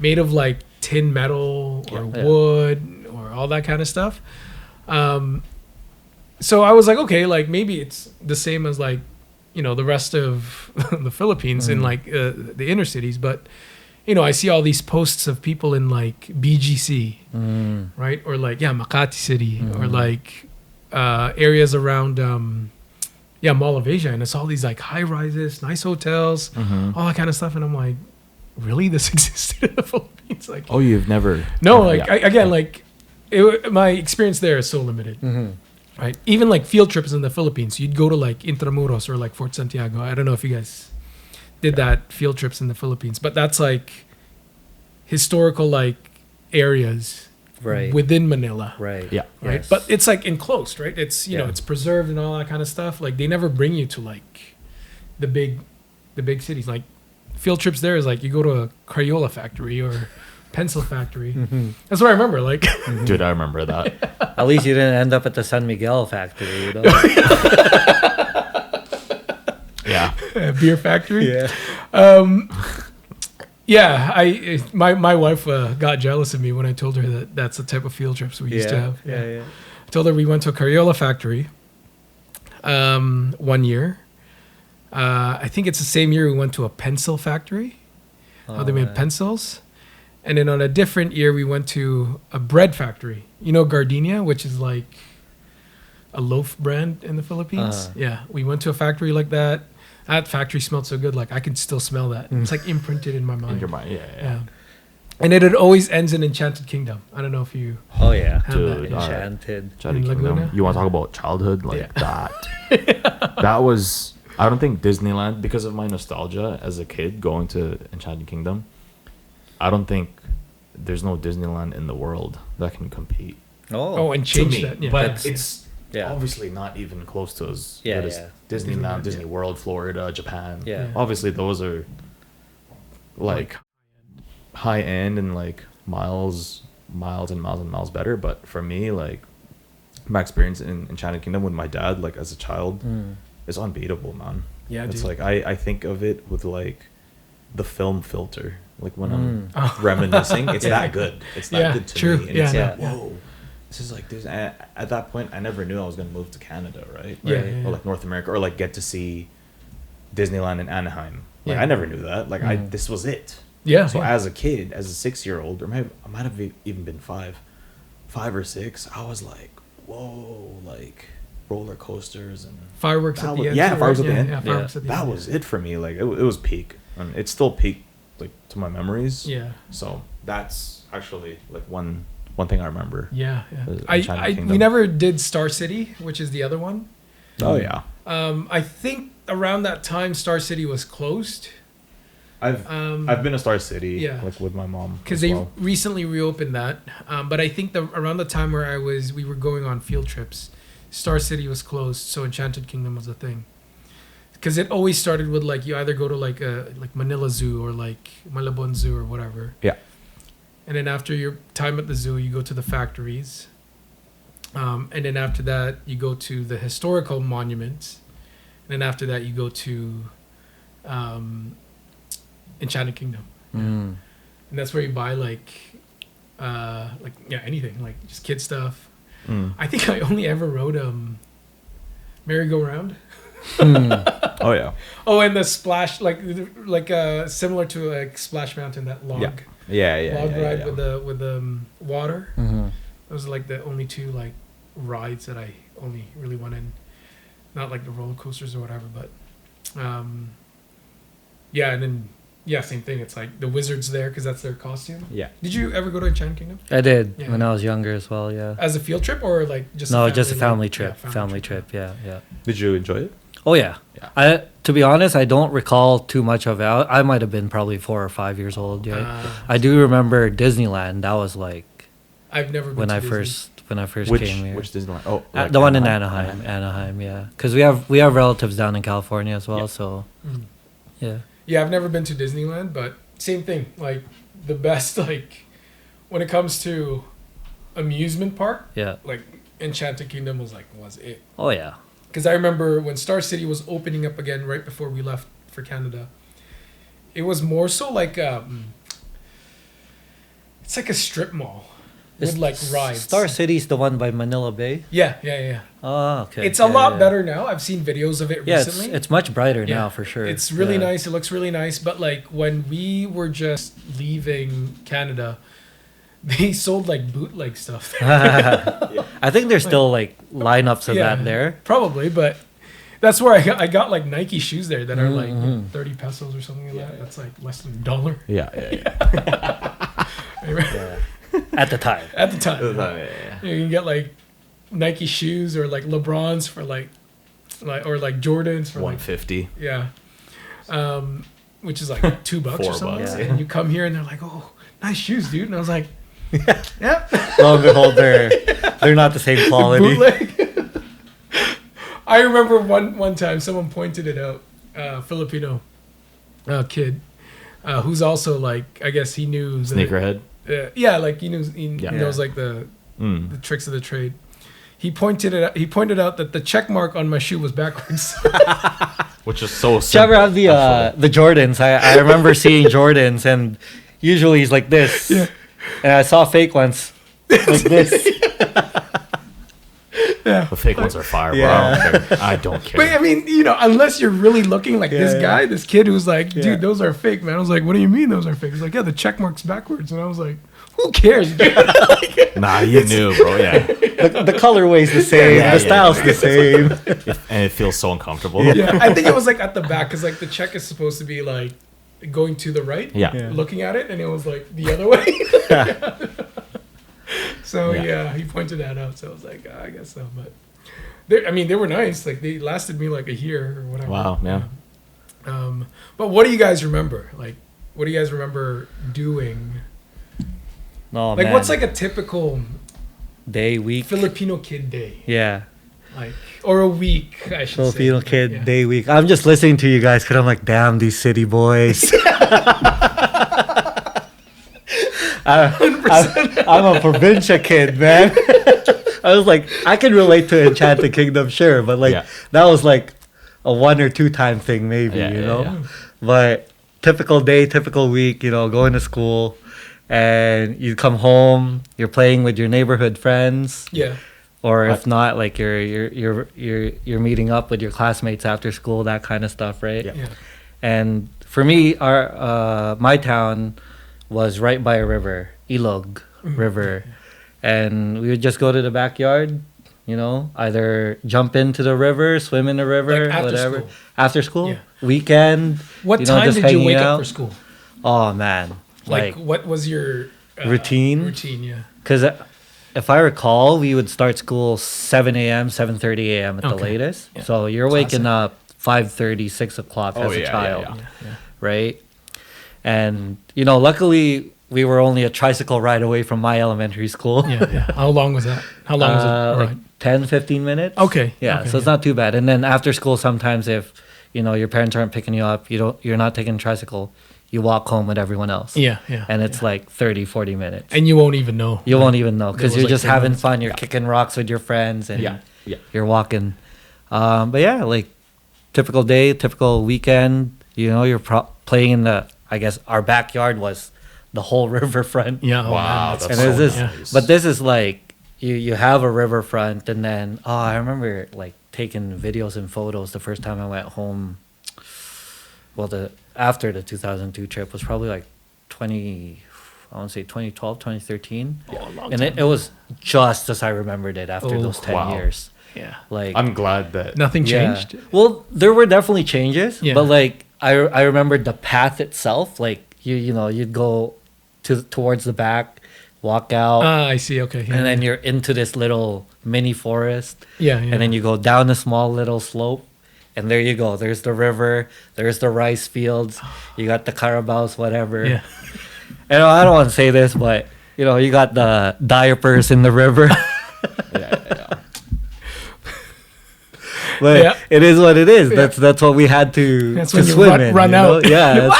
made of like tin metal or wood or all that kind of stuff. So I was like, okay, like maybe it's the same as like the rest of the Philippines in like the inner cities, but I see all these posts of people in like BGC, right? Or like, Makati City or like areas around, Mall of Asia. And it's all these like high rises, nice hotels, all that kind of stuff. And I'm like, really? This existed in the Philippines? Like, oh, you've never. No, like, my experience there is so limited. Right? Even like field trips in the Philippines, you'd go to like Intramuros or like Fort Santiago. I don't know if you guys did that field trips in the Philippines, but that's like historical like areas within Manila, right? Right, yes. But it's like enclosed, right? It's it's preserved and all that kind of stuff. Like they never bring you to like the big cities. Like field trips there is like you go to a Crayola factory or pencil factory. That's what I remember. Like, dude, I remember that. At least you didn't end up at the San Miguel factory, beer factory. My wife got jealous of me when I told her that that's the type of field trips we used to have. I told her we went to a Crayola factory 1 year. I think it's the same year we went to a pencil factory. How they made pencils. And then on a different year we went to a bread factory. Gardenia, which is like a loaf brand in the Philippines. We went to a factory like that. That factory smelled so good, like I could still smell that. It's like imprinted in my mind. In your mind, yeah. And it always ends in Enchanted Kingdom. I don't know if you. Oh yeah, dude, Enchanted Kingdom. You want to talk about childhood like that? That was. I don't think Disneyland, because of my nostalgia as a kid going to Enchanted Kingdom. I don't think there's no Disneyland in the world that can compete. And change that. Yeah. But it's obviously not even close to as good as Disneyland, Disney World, Florida, Japan. Yeah. Obviously, those are like high end and like miles miles and miles and miles better. But for me, like my experience in Enchanted Kingdom with my dad, like as a child, is unbeatable, man. Yeah, it's dude. like I think of it with like the film filter. Like when I'm reminiscing, it's that good. It's that good to me. And it's like, whoa. This is like this. At that point, I never knew I was gonna move to Canada, right? Or like North America, or like get to see Disneyland in Anaheim. Like I never knew that. Like this was it. Yeah. So as a kid, as a 6-year-old, or maybe I might have even been 5 or 6, I was like, whoa, like roller coasters and fireworks at the end. Yeah, fireworks at the end. Fireworks at the that end. was it for me. Like it was peak, and it's still peak, like to my memories. Yeah. So that's actually like one thing I remember. Yeah. We never did Star City, which is the other one. Oh yeah. I think around that time Star City was closed. I've been to Star City, like with my mom, because they recently reopened that. But I think around the time where we were going on field trips, Star City was closed, so Enchanted Kingdom was a thing. Because it always started with like you either go to like Manila Zoo or like Malabon Zoo or whatever. Yeah. And then after your time at the zoo, you go to the factories. And then after that, you go to the historical monuments. And then after that, you go to Enchanted Kingdom. And that's where you buy anything, like just kid stuff. I think I only ever rode merry-go-round. Oh yeah. Oh, and the splash, like similar to like Splash Mountain, that log. log ride with the water. Those are like the only two like rides that I only really went in. Not like the roller coasters or whatever, but and then same thing. It's like the wizards there because that's their costume. Yeah. Did you ever go to Enchanted Kingdom? I did when I was younger as well. Yeah. As a field trip or like just just a family trip. Family trip. Yeah. Did you enjoy it? Oh yeah. To be honest, I don't recall too much of it. I might have been probably 4 or 5 years old. Yeah. I do remember Disneyland. That was like I've never been when to I Disney. first came here. Which Disneyland? Oh, like the one in Anaheim. Anaheim, yeah. Because we have relatives down in California as well. So yeah. Yeah, I've never been to Disneyland, but same thing. Like the best, like when it comes to amusement park. Yeah. Like Enchanted Kingdom was it. Oh yeah. Because I remember when Star City was opening up again right before we left for Canada, it was more so like it's like a strip mall with like rides. Star City's the one by Manila Bay? Yeah. Oh, okay. It's a lot better now. I've seen videos of it recently. It's much brighter now for sure. It's really nice. It looks really nice. But like when we were just leaving Canada, they sold like bootleg stuff. I think there's still like lineups of that there. Probably, but that's where I got like Nike shoes there that are like 30 pesos or something like that. That's like less than $1. Yeah. At the time. You can get like Nike shoes or like LeBrons for like or like Jordans for $150. Which is like $2 or something. $4. And you come here and they're like, oh, nice shoes, dude. And I was like, yeah. Lo and behold, they're not the same quality. Bootleg. I remember one time someone pointed it out. Filipino kid who's also like, I guess he knew Sneakerhead. Like he knows like the tricks of the trade. He pointed out that the check mark on my shoe was backwards. Which is so simple. Did you ever have the Jordans? I remember seeing Jordans, and usually he's like this. Yeah. And I saw fake ones like this. Yeah. The fake ones are fire, bro. I don't care. But I mean, unless you're really looking like this kid who's like, dude, those are fake, man. I was like, what do you mean those are fake? He's like, yeah, the check mark's backwards. And I was like, who cares, dude? Nah, you knew, bro. Yeah. The colorway's the same. The style's the same. And it feels so uncomfortable. Yeah, I think it was like at the back because like the check is supposed to be like going to the right. Yeah. Looking at it, and it was like the other way. So he pointed that out. So I was like, I guess so. But they were nice. Like they lasted me like a year or whatever. Wow, yeah. But what do you guys remember? Like, what do you guys remember doing? Oh, like, what's like a typical week Filipino kid day? Yeah. Like, or a week, I should Filipino say. kid day week. I'm just listening to you guys because I'm like, damn, these city boys. I'm a provincia kid, man. I was like, I can relate to Enchanted Kingdom, sure, but like that was like a 1 or 2 time thing, maybe, you know. Yeah. But typical day, typical week, you know, going to school, and you come home, you're playing with your neighborhood friends. Yeah. Or if not, like you're meeting up with your classmates after school, that kind of stuff, right? Yeah. And for me, my town was right by a river, Ilog River, and we would just go to the backyard, you know, either jump into the river, swim in the river, like whatever. School. After school, weekend. What time did you wake up for school? Oh man, like what was your routine? Routine, yeah. Because if I recall, we would start school 7 a.m., 7:30 a.m. at the latest. Yeah. So you're waking up 5:30, 6 o'clock as a child, right? And, you know, luckily we were only a tricycle ride away from my elementary school. Yeah. How long was that? How long was it? Like 10, 15 minutes. Okay. Yeah, so it's not too bad. And then after school, sometimes if, you know, your parents aren't picking you up, you're not taking a tricycle, you walk home with everyone else. Yeah. And it's like 30, 40 minutes. And you won't even know. You won't even know because you're like just having fun. You're kicking rocks with your friends and you're walking. But yeah, like typical day, typical weekend, you know, you're playing in I guess our backyard was the whole riverfront. Yeah. Wow. That's and so nice. But this is like, you have a riverfront and then, I remember like taking videos and photos the first time I went home. Well, after the 2002 trip was probably like 2012, 2013. And it was just as I remembered it after those 10 years. Yeah. Like, I'm glad that nothing changed. Well, there were definitely changes, but like I remembered the path itself. Like you know, you'd go towards the back, walk out. I see. Okay. And then you're into this little mini forest. Yeah. And then you go down a small little slope. And there you go. There's the river. There's the rice fields. You got the carabaos, whatever. Yeah. And I don't want to say this, but you know, you got the diapers in the river. But it is what it is. That's what we had to swim in. Run out. Yeah.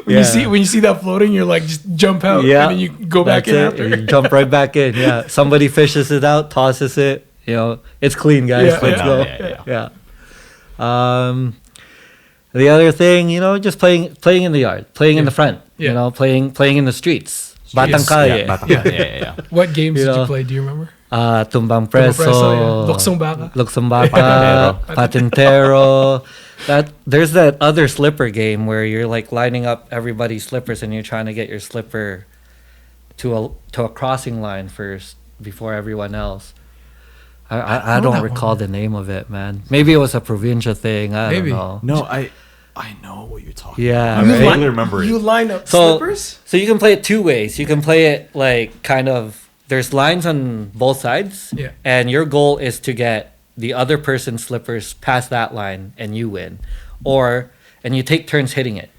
When you see that floating, you're like, just jump out. Yeah. And then you go back in after. You jump right back in. Yeah. Somebody fishes it out, tosses it. You know, it's clean, guys. Let's go. Yeah. The other thing, you know, just playing in the yard, playing in the front. You know, playing in the streets. Batang calle. Yeah. What games did you play? Do you remember? Tumbang Preso, Luksong Baka, Patintero. There's that other slipper game where you're like lining up everybody's slippers and you're trying to get your slipper to a crossing line first before everyone else. I don't recall the name of it, man. Maybe it was a provincia thing. I don't know. No, I know what you're talking about. I vaguely remember it. You line up slippers? So you can play it 2 ways. You can play it like kind of, there's lines on both sides. Yeah. And your goal is to get the other person's slippers past that line and you win. And you take turns hitting it,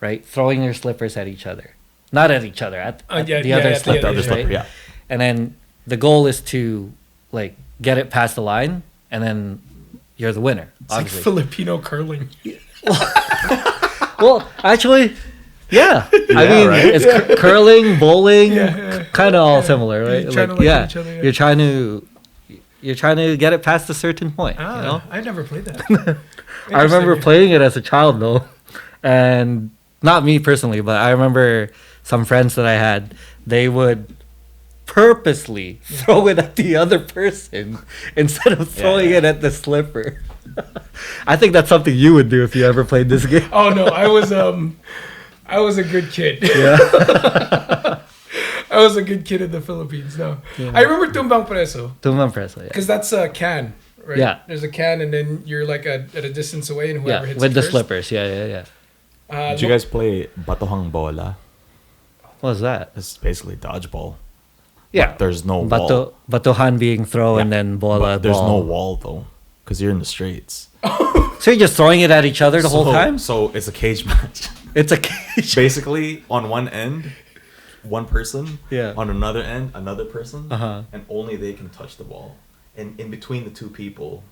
right? Throwing your slippers at each other. Not at each other, at the other slippers, right? Yeah. And then the goal is to like get it past the line and then you're the winner. It's obviously like Filipino curling. Well, actually, yeah. I mean, right? It's curling, bowling, kind of all similar, right? You're trying to each other, You're trying to get it past a certain point. You know? I never played that. I remember playing it as a child though, and not me personally, but I remember some friends that I had. They would purposely throw it at the other person instead of throwing it at the slipper. I think that's something you would do if you ever played this game. Oh no, I was a good kid. Yeah. I was a good kid in the Philippines. No, I remember Tumbang Preso. Tumbang Preso, yeah. Because that's a can, right? Yeah. There's a can, and then you're like at a distance away, and whoever hits with it the first. slippers. Yeah. Did you guys play Batohang Bola? What was that? It's basically dodgeball. Yeah. But there's no wall. Batohan being thrown and then bola. But there's no wall though, because you're in the streets. So you're just throwing it at each other the whole time? So it's a cage match. It's a cage. Basically, on one end, one person. Yeah. On another end, another person. Uh-huh. And only they can touch the ball. And in between the two people.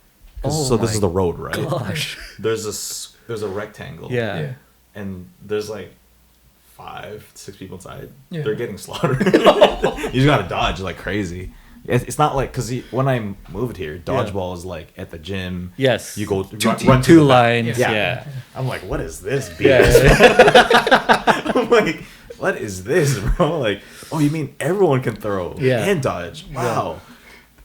Oh this is the road, right? Gosh. There's a rectangle. Yeah. And there's like 5, 6 people inside. Yeah. They're getting slaughtered. You just gotta dodge like crazy. It's not like because when I moved here, dodgeball is like at the gym. Yes. You go run two lines. Yeah. I'm like, what is this? Yeah. I'm like, what is this, bro? Like, oh, you mean everyone can throw and dodge? Wow.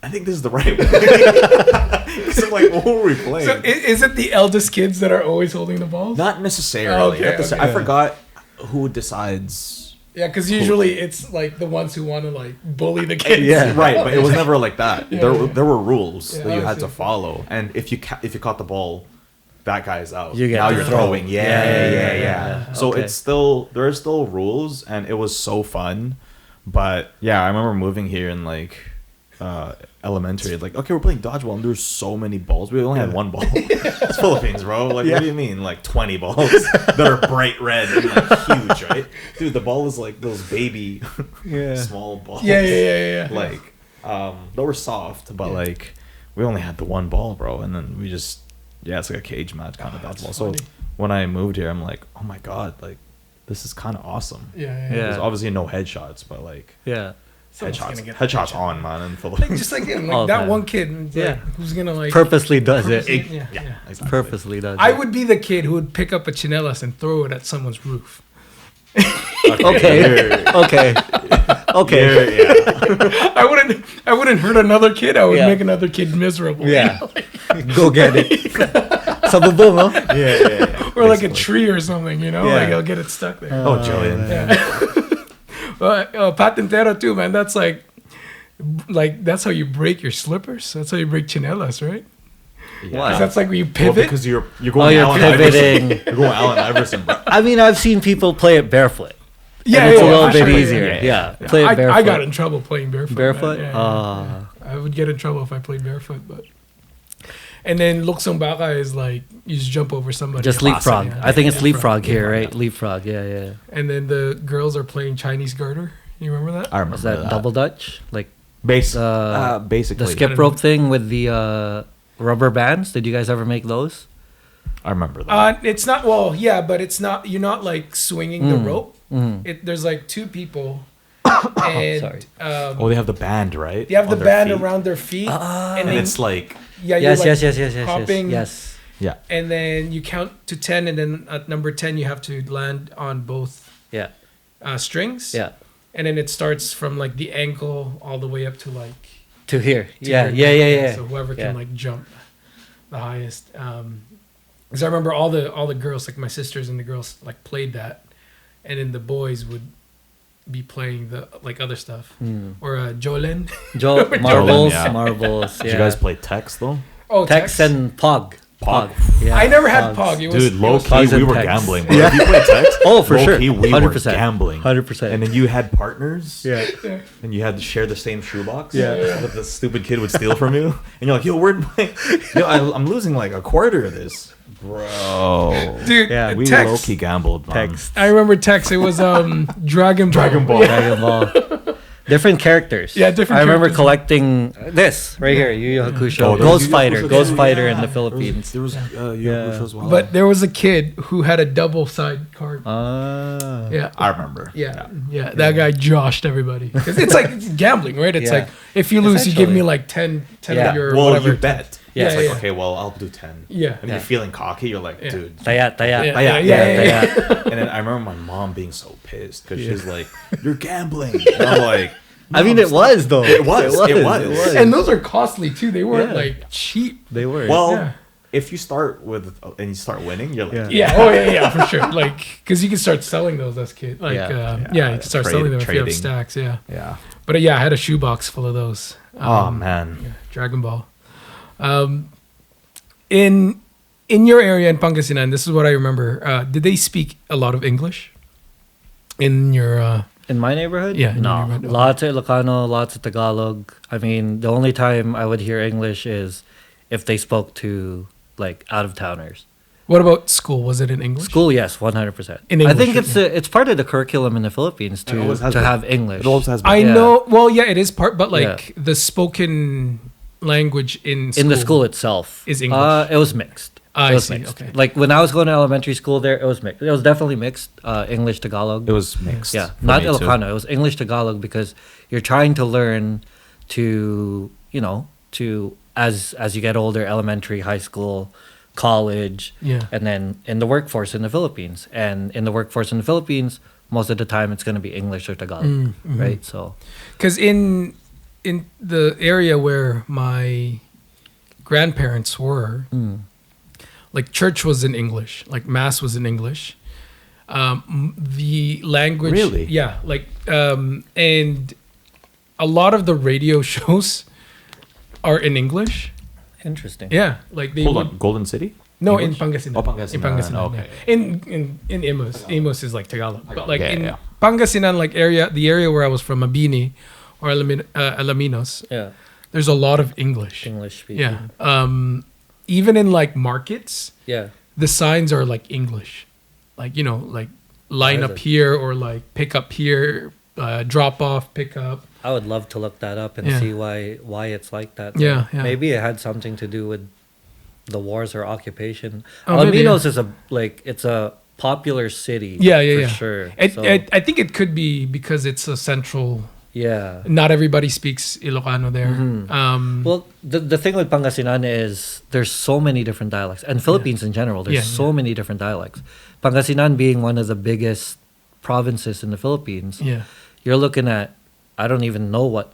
I think this is the right way. So like, what were we playing? So is it the eldest kids that are always holding the balls? Not necessarily. Okay. I forgot who decides. Yeah, because usually it's like the ones who want to like bully the kids. Yeah, right. But it was never like that. Yeah, there were rules that you had to see. follow, and if you caught the ball, that guy's out. You get now to you're throw. throwing. Yeah. So Okay. there are still rules, and it was so fun. But yeah, I remember moving here in like elementary. Like, okay, we're playing dodgeball, and there's so many balls. We only had one ball. It's Philippines, bro. Like, what do you mean? Like 20 balls that are bright red and like huge, right? Dude, the ball is like those baby small balls. Yeah. Like, they were soft, but like we only had the one ball, bro. And then we just it's like a cage match kind of dodgeball. So when I moved here, I'm like, oh my god, like this is kind of awesome. Yeah. There's obviously no headshots, but like Someone's gonna get headshots on, man, in Philippines. Like, just like him, All like that time. one kid, like, who's gonna like Purposely does it. Yeah. Exactly. Purposely does I it. would be the kid who would pick up a chinelas and throw it at someone's roof. Okay. Okay. I wouldn't hurt another kid. I would Yeah. make another kid miserable. Yeah. Go get it. Sabubong, huh? Yeah. Or like a tree or something, you know? Yeah. Like I'll get it stuck there. Oh, Jillian. Patentero too, man. That's like that's how you break your slippers. That's how you break chinelas, right? Wow. 'Cause that's like when you Well, pivot. because you're going you're Allen pivoting. Iverson. You're going Allen Iverson, bro. I mean, I've seen people play it barefoot. yeah, And it's a little for bit sure, easier. Yeah. Play it barefoot. I got in trouble playing barefoot. Barefoot? Man. Yeah. I would get in trouble if I played barefoot, but. And then luksong baka is like you just jump over somebody. Just and leapfrog. pass it, I think it's leapfrog Yeah. here, right? Leapfrog. Yeah. And then the girls are playing Chinese garter. You remember that? I remember Was that double dutch? Like basically. the skip rope thing with the rubber bands? Did you guys ever make those? I remember that. It's not but it's not. You're not like swinging the rope. There's like two people, and Sorry. They have the band, right? they have the On their band feet. around their feet, And then it's like you're Yes, like yes. hopping, Yes. yeah. and then you count to 10, and then at number 10 you have to land on both Yeah. strings. Yeah. And then it starts from like the ankle all the way up to like To here. to Yeah. your neck. Yeah. So whoever Yeah. can like jump the highest. Because I remember all the girls, like my sisters and the girls, like played that, and then the boys would be playing the like other stuff or Jolen. Marbles. yeah. Marbles. Yeah. Did you guys play Tex though? Oh, Tex and Pog. Pog. Yeah. I never had Pogs. Pog. It was, Dude, low key, Pogs we and were Tex. gambling. Bro. If you played Tex, Oh, for low sure. key, we 100%. were gambling. 100%. And then you had partners. Yeah. And you had to share the same shoebox. Yeah. That the stupid kid would steal from you. And you're like, yo, where'd my... Yo, I'm losing like a quarter of this. Bro. dude. Yeah, We Tex. low key gambled, man. Text. I remember Tex. It was Dragon Ball. Dragon Ball. Dragon Ball. Different characters. Yeah, different I remember characters. collecting this right here, Yu Yu Hakusho. Oh, there was Ghost Yu Yu Fighter. Hakusho. Ghost Yeah. Fighter in the Philippines. There was Yeah. as well. But there was a kid who had a double side card. Ah. Yeah. I remember. Yeah, that guy joshed everybody. 'Cause it's like it's gambling, right? It's Yeah. like if you lose, you give me Essentially. like 10 Yeah. of your Well, whatever. you bet. Yeah. It's like, Yeah. okay, well, I'll do 10. Yeah. And you're feeling cocky. You're like, dude. Taya. Yeah. Yeah. And then I remember my mom being so pissed because she's like, you're gambling. And I'm like, I mean, it was though. It was. And those are costly too. They weren't Yeah. like cheap. They were. Well, Yeah. if you start with and you start winning, you're like, Yeah. Yeah, for sure. Like, because you can start selling those as kid. Like, Yeah. you can start selling them if you have trading. stacks. Yeah. yeah. But I had a shoebox full of those. Oh man. Yeah, Dragon Ball. In your area in Pangasinan, this is what I remember. Did they speak a lot of English? In your in my neighborhood? Yeah, in your No. neighborhood. Lots of Ilocano, lots of Tagalog. I mean, the only time I would hear English is if they spoke to like out of towners. what about school? Was it in English? School, yes, 100%. In I English, think it's part of the curriculum in the Philippines It always to has been. have English. It always has been. I Yeah. know. Well, yeah, it is part, but like Yeah. the spoken language in in the school itself is English. It was mixed. It was mixed. Okay. Like when I was going to elementary school there, it was mixed. It was definitely mixed. English Tagalog. It was mixed. Yeah, for not me, too. Ilocano. It was English Tagalog because you're trying to learn to, as you get older, elementary, high school, college, and then in the workforce in the Philippines. And in the workforce in the Philippines, most of the time it's going to be English or Tagalog, right? So, because in the area where my grandparents were, like church was in English, like mass was in English. The language, really, yeah, like and a lot of the radio shows are in English. interesting. Yeah, like they Hold would, on, Golden City? no, English? in Pangasinan. Oh, Pangasinan. In Pangasinan. Okay. Yeah. In Imus. Imus is like Tagalog. But like Yeah, in yeah. Pangasinan, like the area where I was from, Mabini or Alaminos, Yeah, there's a lot of English. English speaking. Yeah. Even in like markets, Yeah. the signs are like English. Like, like line Why is up it? here or like pick up here, drop off, pick up. I would love to look that up and Yeah. see why it's like that. Yeah, yeah. Maybe it had something to do with the wars or occupation. Oh, maybe, Alaminos is it's a popular city. Yeah, yeah, for yeah. sure. I think it could be because it's a central. Yeah. Not everybody speaks Ilocano there. Well, the thing with Pangasinan is there's so many different dialects, and Philippines in general. There's so many different dialects. Pangasinan being one of the biggest provinces in the Philippines. Yeah. You're looking at, I don't even know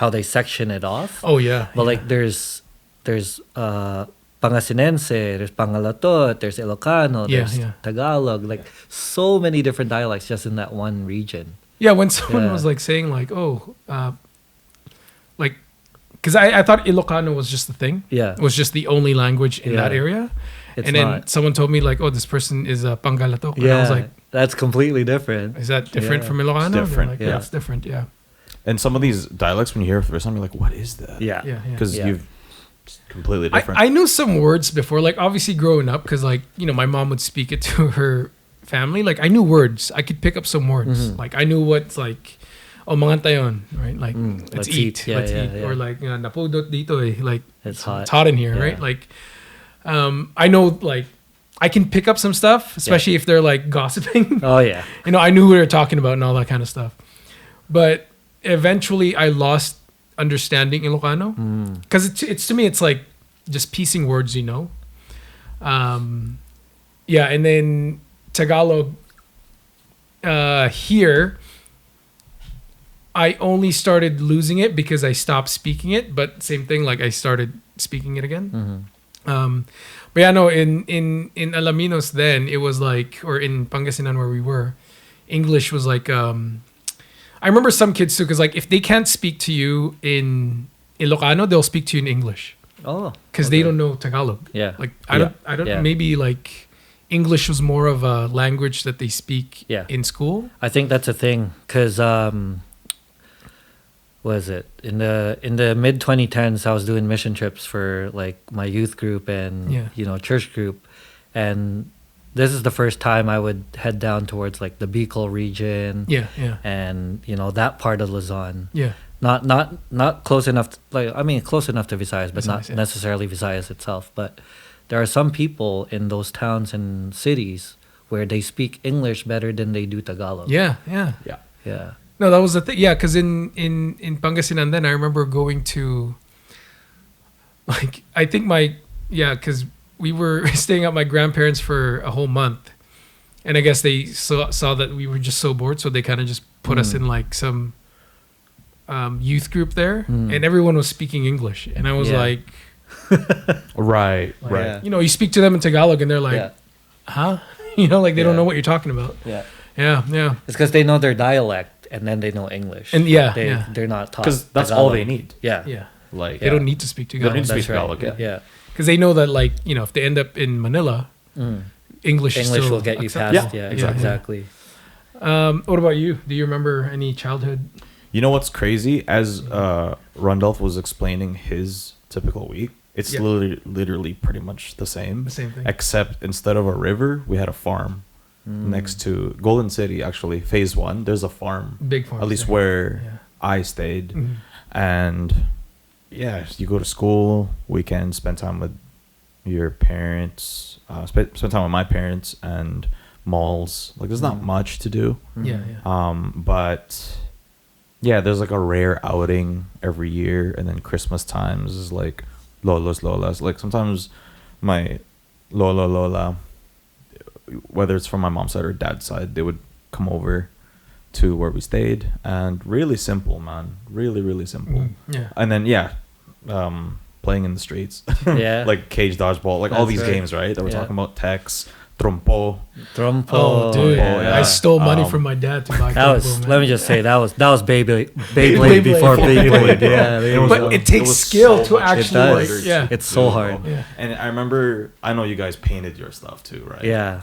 how they section it off. Oh yeah. But yeah. like there's Pangasinense, there's Pangalatot, there's Ilocano, Yeah, there's yeah. Tagalog, like so many different dialects just in that one region. Yeah, when someone Yeah. was like saying like, oh, like, because I thought Ilocano was just the thing. Yeah. It was just the only language in that Yeah. area. It's and then not. someone told me like, oh, this person is a Pangalatok. And I was like, that's completely different. is that different Yeah. from Ilocano? It's They're different, Like, yeah. It's different, yeah. And some of these dialects, when you hear it for the first time, you're like, what is that? Yeah. Yeah, yeah. Because Yeah. you've it's completely different. I knew some words before, like obviously growing up, because like, my mom would speak it to her family. Like I knew words. I could pick up some words. Like I knew what's like, oh, mga tayon, right? Like, let's eat. Yeah, let's yeah, eat. yeah. Or like, napudot dito eh. Like, It's hot. It's hot in here, Yeah. right? Like, I know, like, I can pick up some stuff, especially if they're like gossiping. Oh yeah. I knew who they were talking about and all that kind of stuff. But eventually I lost understanding Ilocano. Because it's to me, it's like just piecing words, Yeah, and then Tagalog here, I only started losing it because I stopped speaking it. But same thing, like I started speaking it again. But yeah, no, in Alaminos then it was like, or in Pangasinan where we were, English was like, I remember some kids too, because like if they can't speak to you in Ilocano, they'll speak to you in English. Oh. Because they don't know Tagalog. Yeah. Like I don't Yeah. maybe like English was more of a language that they speak in school. I think that's a thing because what is it in the mid 2010s I was doing mission trips for like my youth group and church group, and this is the first time I would head down towards like the Bicol region and that part of Luzon, not close enough close enough to Visayas but not necessarily Visayas itself, but there are some people in those towns and cities where they speak English better than they do Tagalog. Yeah. No, that was the thing. Yeah, because in Pangasinan then I remember going to, like, I think because we were staying at my grandparents for a whole month. And I guess they saw that we were just so bored. So they kind of just put us in like some youth group there. And everyone was speaking English. And I was like... Right. Yeah. You speak to them in Tagalog and they're like, huh? Like they don't know what you're talking about. Yeah. Yeah. It's because they know their dialect and then they know English. And they're not taught. Because that's Tagalog. all they need. Yeah. Like They don't need to speak they don't Tagalog. need to speak That's right. Tagalog. Yeah. Because they know that, like, if they end up in Manila, English still will get you acceptable. past. Yeah, exactly. exactly. What about you? Do you remember any childhood? You know what's crazy? As Rundolph was explaining his typical week, it's literally pretty much the same. The same thing. Except instead of a river, we had a farm next to Golden City, actually. Phase 1, there's a farm. Big farm. At least where I stayed. And you go to school, weekends, spend time with your parents, spend time with my parents and malls. Like there's not much to do. Yeah. But yeah, there's like a rare outing every year, and then Christmas times is like lolas. Like sometimes my lola, whether it's from my mom's side or dad's side, they would come over to where we stayed, and really simple, man, really simple. Yeah. And then playing in the streets, Yeah. like cage dodgeball, like all these games, right? That we're talking about, Tex, trompo. Trompo. Oh, dude, yeah. I stole money from my dad to buy. That was. Trompo, man. Let me just say that was Beyblade Beyblade before Beyblade. Yeah, But it takes skill to actually, does. yeah. It's so hard. Yeah. And I remember, I know you guys painted your stuff too, right? Yeah.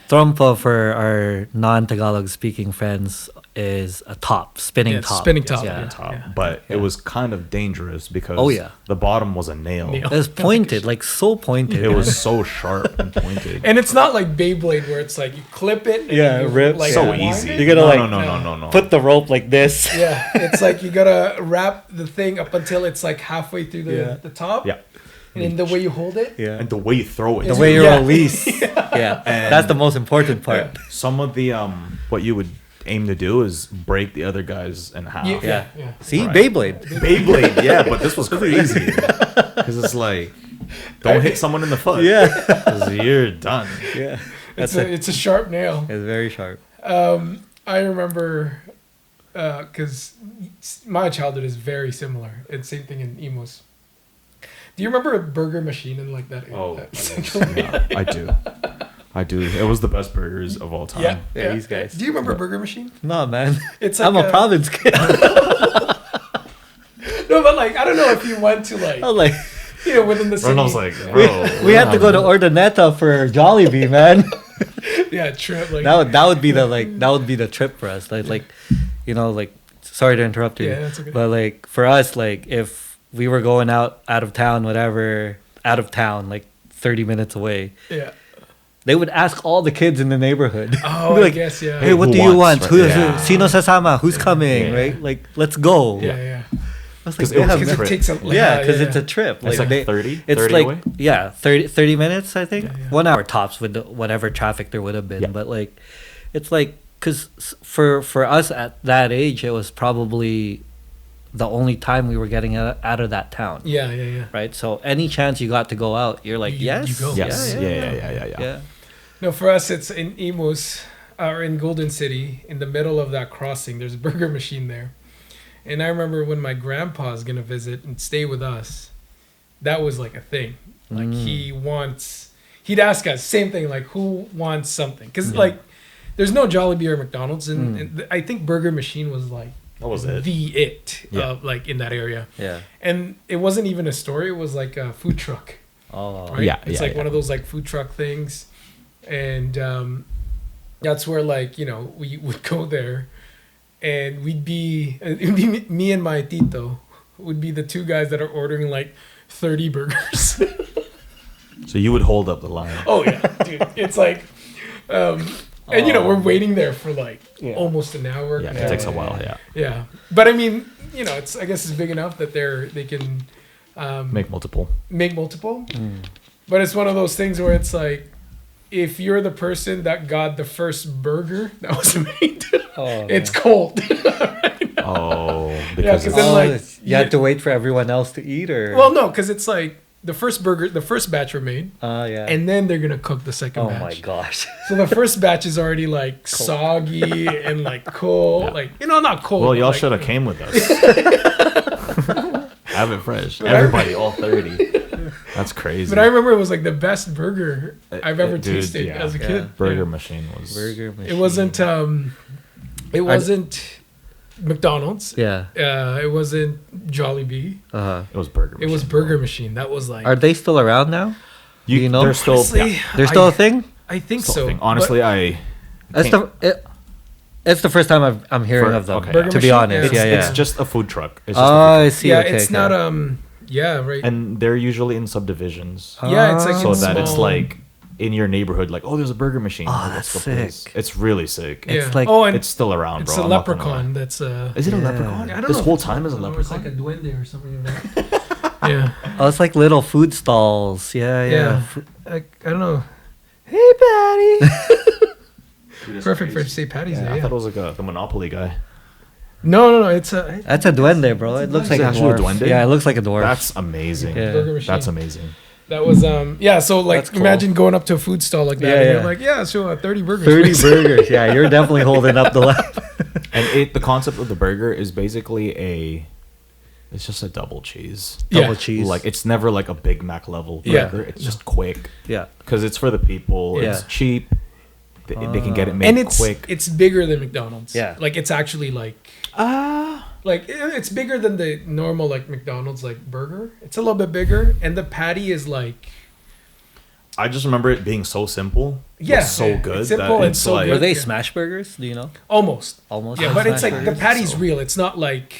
Trompo, for our non-Tagalog speaking friends, is a top, spinning top. Spinning top. Yeah. Yeah. But it was kind of dangerous because the bottom was a nail. It was pointed, like so pointed. It was so sharp and pointed. And it's not like Beyblade where it's like you clip it. And you rip. like So wind easy. it. You gotta No. put the rope like this. Yeah, it's like you gotta wrap the thing up until it's like halfway through the top. Yeah. And in the way you hold it. Yeah. And the way you throw it. The way you Yeah. release. Yeah. And That's the most important part. some of the what you would aim to do is break the other guys in half. Yeah. See, Right. Beyblade. Yeah, but this was crazy because it's like, don't hit someone in the foot. Yeah. because you're done. Yeah. It's a sharp nail. It's very sharp. I remember because my childhood is very similar. It's same thing in Emos. Do you remember a burger machine in like that? Oh, that yeah, I do. It was the best burgers of all time. Yeah, these guys. Do you remember Burger Machine? No, man. It's like I'm a province kid. No, but like I don't know if you went to like I'm like, within the city. Ronald's like, bro, we had to go to Ordaneta for Jollibee, man. Yeah, trip. Like that would be the trip for us. Like sorry to interrupt you. Yeah, that's okay. But like for us, like if we were going out of town, like 30 minutes away, yeah. they would ask all the kids in the neighborhood. Oh, Be I like, guess yeah. hey, what Who do you want? wants, Who, right? Yeah. Sino sasama? Who's coming? Yeah. Right? Like, let's go. Yeah. I was Because like, it was damn, a Because man. it takes a Because it's a trip. It's like they- 30 It's 30 like away? 30 minutes, I think. Yeah. 1 hour tops with whatever traffic there would have been. Yeah. But like, it's like because for us at that age, it was probably the only time we were getting out of that town. Yeah. Right. So any chance you got to go out, you're like, You yes, go. Yes. Yeah. No, for us it's in Emos or in Golden City. In the middle of that crossing, there's a burger machine there. And I remember when my grandpa's gonna visit and stay with us, that was like a thing. Like he'd ask us same thing, like who wants something? Because like there's no Jollibee or McDonald's, and I think Burger Machine was like That was it. Like in that area. Yeah. And it wasn't even a store; it was like a food truck. Oh. Right? Yeah, It's yeah, like one of those like food truck things, and that's where like we would go there, and it'd be me and my tito would be the two guys that are ordering like 30 burgers. So you would hold up the line. Oh yeah, dude, it's like, and we're waiting there for like almost an hour. Yeah, it takes a while. Yeah. Yeah, but I mean, I guess it's big enough that they can Make multiple. But it's one of those things where it's like, if you're the person that got the first burger that was made, it's cold. Oh, Yeah, because 'cause then, like, you had to wait for everyone else to eat, or Well, no, because it's like the first batch were made, yeah. and then they're gonna cook the second batch. Oh my gosh. So the first batch is already like soggy and like cold, like not cold. well, but, y'all like, should have came with us. Have it fresh. But Everybody, all 30. That's crazy. But I remember it was like the best burger I've ever Dude, tasted yeah. as a Yeah. kid. Burger Yeah. Machine was. Burger Machine. It wasn't. It wasn't McDonald's. Yeah. It wasn't Jollibee. It was Burger Machine. It was Burger Machine. That was like. Are they still around now? you know? They're still. Honestly, Yeah, They're still a thing? I think still so. a thing. Honestly, It's the first time I'm hearing of them. okay. Burger To be Machine? honest, Yeah. yeah. it's just a food truck. It's just Oh, a food I truck. see. Yeah, okay, it's okay. not. Yeah, right. And they're usually in subdivisions. Yeah, it's like So in that it's small- like in your neighborhood, like, oh, there's a Burger Machine. Oh, That's that's the place. sick. It's really sick. Yeah. It's like- and It's still around, it's bro. a I'm not gonna leprechaun. lie. That's Is it a Yeah. leprechaun? I don't This know whole if it's time is a or it's like leprechaun. a duende or something like that. Yeah. Oh, it's like little food stalls. Yeah. I don't know. Hey, Patty. Perfect for St. Patty's Day. I thought it was like the Monopoly guy. No. It's That's a duende, bro. It looks like a actually a dwarf. duende? Yeah, it looks like a dwarf. That's amazing. Yeah. Burger machine. That's amazing. That was So like, That's cool. imagine going up to a food stall like that, and you're like, so 30 burgers. 30 please. burgers. Yeah, you're definitely holding up the line. And the concept of the burger is basically it's just a double cheese. Yeah. cheese. Like it's never like a Big Mac level Yeah. burger. It's just quick. Yeah. Because it's for the people. Yeah. It's cheap. They can get it made And it's quick. it's bigger than McDonald's. Yeah. Like it's actually like it's bigger than the normal like McDonald's like burger. It's a little bit bigger, and the patty is like. I just remember it being so simple. Yeah, It's so good. it's simple that and it's so like, Were they Yeah. smash burgers? Do you know? Almost. Almost. Yeah, like but it's smash like the burgers? patty's So- real. It's not like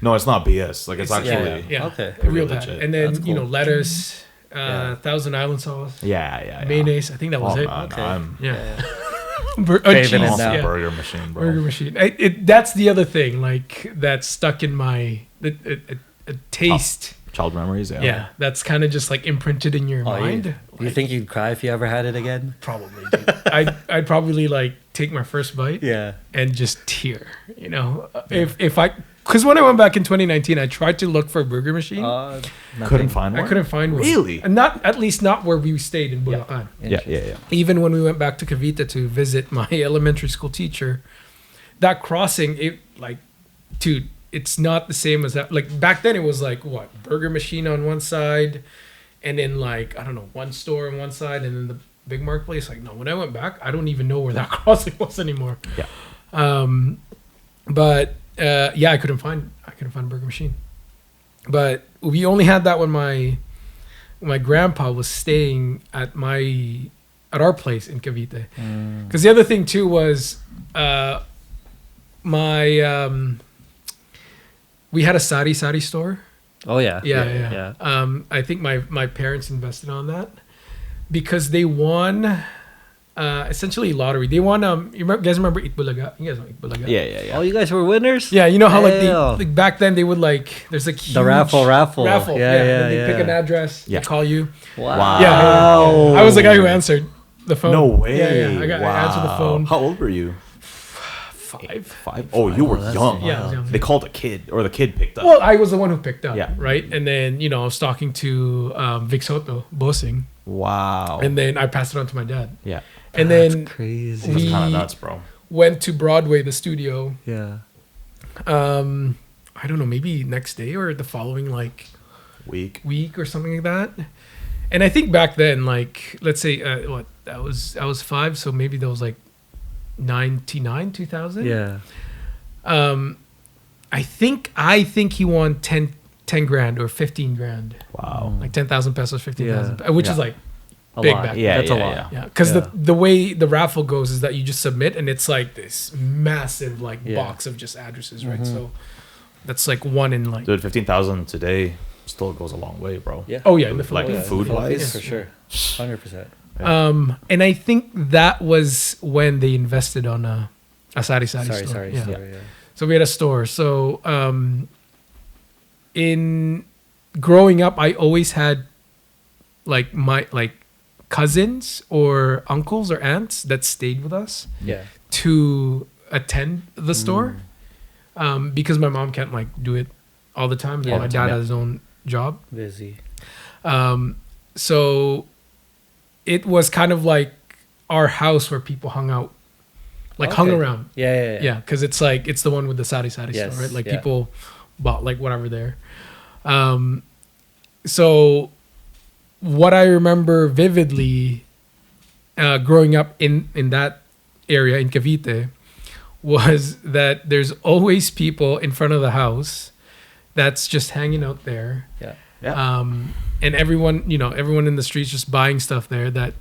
No, it's not BS. Like it's actually. yeah. Okay. A real Legit. patty. And then That's you know cool. lettuce, Yeah. Thousand Island sauce, Yeah. mayonnaise. I think that was it. Man, Okay. I'm Yeah. Craving Cheese. it off now. the Yeah. burger machine, bro. Burger machine. That's the other thing. Like that's stuck in my a taste. Child memories. Yeah, that's kind of just like imprinted in your Oh, mind. Do you think you'd cry if you ever had it again? Probably. Dude. I'd probably like take my first bite. Yeah. And just tear. You know, if I because when I went back in 2019, I tried to look for a burger machine. Couldn't find one. I couldn't find one. Really? And not at least not where we stayed in Bulacan. Yeah. Even when we went back to Cavite to visit my elementary school teacher, that crossing, dude, it's not the same as that. Like back then, it was like what burger machine on one side, and then like I don't know one store on one side, and then the Big Marc place. Like no, when I went back, I don't even know where that crossing was anymore. Yeah. But I couldn't find a burger machine. But we only had that when my grandpa was staying at our place in Cavite. Because the other thing too was we had a sari store. Oh yeah. Yeah. I think my parents invested on that because they won essentially lottery. They won you guys remember Itbulaga? You guys know Itbulaga? Yeah. Oh, you guys were winners? Yeah, you know how Hell. like back then they would like there's like huge The raffle. Yeah, they pick an address, they call you. Wow. Yeah. I was the guy who answered the phone. No way. Yeah. I answered the phone. How old were you? 5. Oh, you were that's young. Yeah, I was young. They called a kid, or the kid picked up. Well, I was the one who picked up, Yeah. right? And then, I was talking to Vic Soto, bossing, Wow. and then I passed it on to my dad. Yeah. And That's then crazy. That's we- kind of nuts, bro. went to Broadway, the studio. Yeah. I don't know, maybe next day or the following like week or something like that. And I think back then, like, let's say I was 5, so maybe that was like 99, 2000. Yeah. I think he won 10 grand or 15 grand, Wow. like 10,000 pesos, 15,000, Yeah. which Yeah. is like A big lot. back Yeah, That's a yeah, lot. yeah. yeah, because Yeah. the way the raffle goes is that you just submit and it's like this massive like Yeah. box of just addresses, right? So that's like one in like Dude, 15,000 today still goes a long way, bro. Yeah. oh yeah, in the Like Philippines. food-wise? For sure. 100%. And I think that was when they invested on a sari store. Sorry. Yeah. Yeah. So we had a store. So in growing up, I always had like my cousins or uncles or aunts that stayed with us Yeah. to attend the store because my mom can't like do it all the time. Yeah. My dad has his own job. Busy. So it was kind of like our house where people hung out, like hung Okay. around. Yeah. Because it's like it's the one with the sari Yes, store, right? Like yeah. people bought like whatever there. So what I remember vividly growing up in that area in Cavite was that there's always people in front of the house that's just hanging out there. Yeah. Yeah. And everyone in the streets just buying stuff there that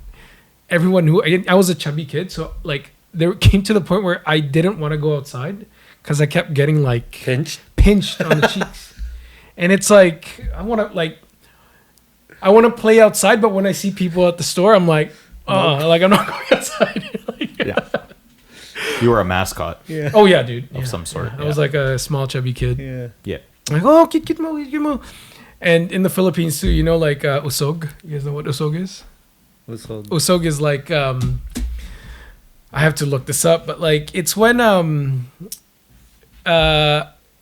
everyone who I was a chubby kid. So like there came to the point where I didn't want to go outside because I kept getting like pinched on the cheeks. And it's like, I want to play outside. But when I see people at the store, I'm like, like I'm not going outside. Yeah. You were a mascot. Yeah. Oh yeah, dude. Of some sort, I was like a small chubby kid. Yeah. Yeah. Like, oh, kid mo. And in the Philippines too, you know, like usog. You guys know what usog is? Usog. Usog is like I have to look this up, but like it's when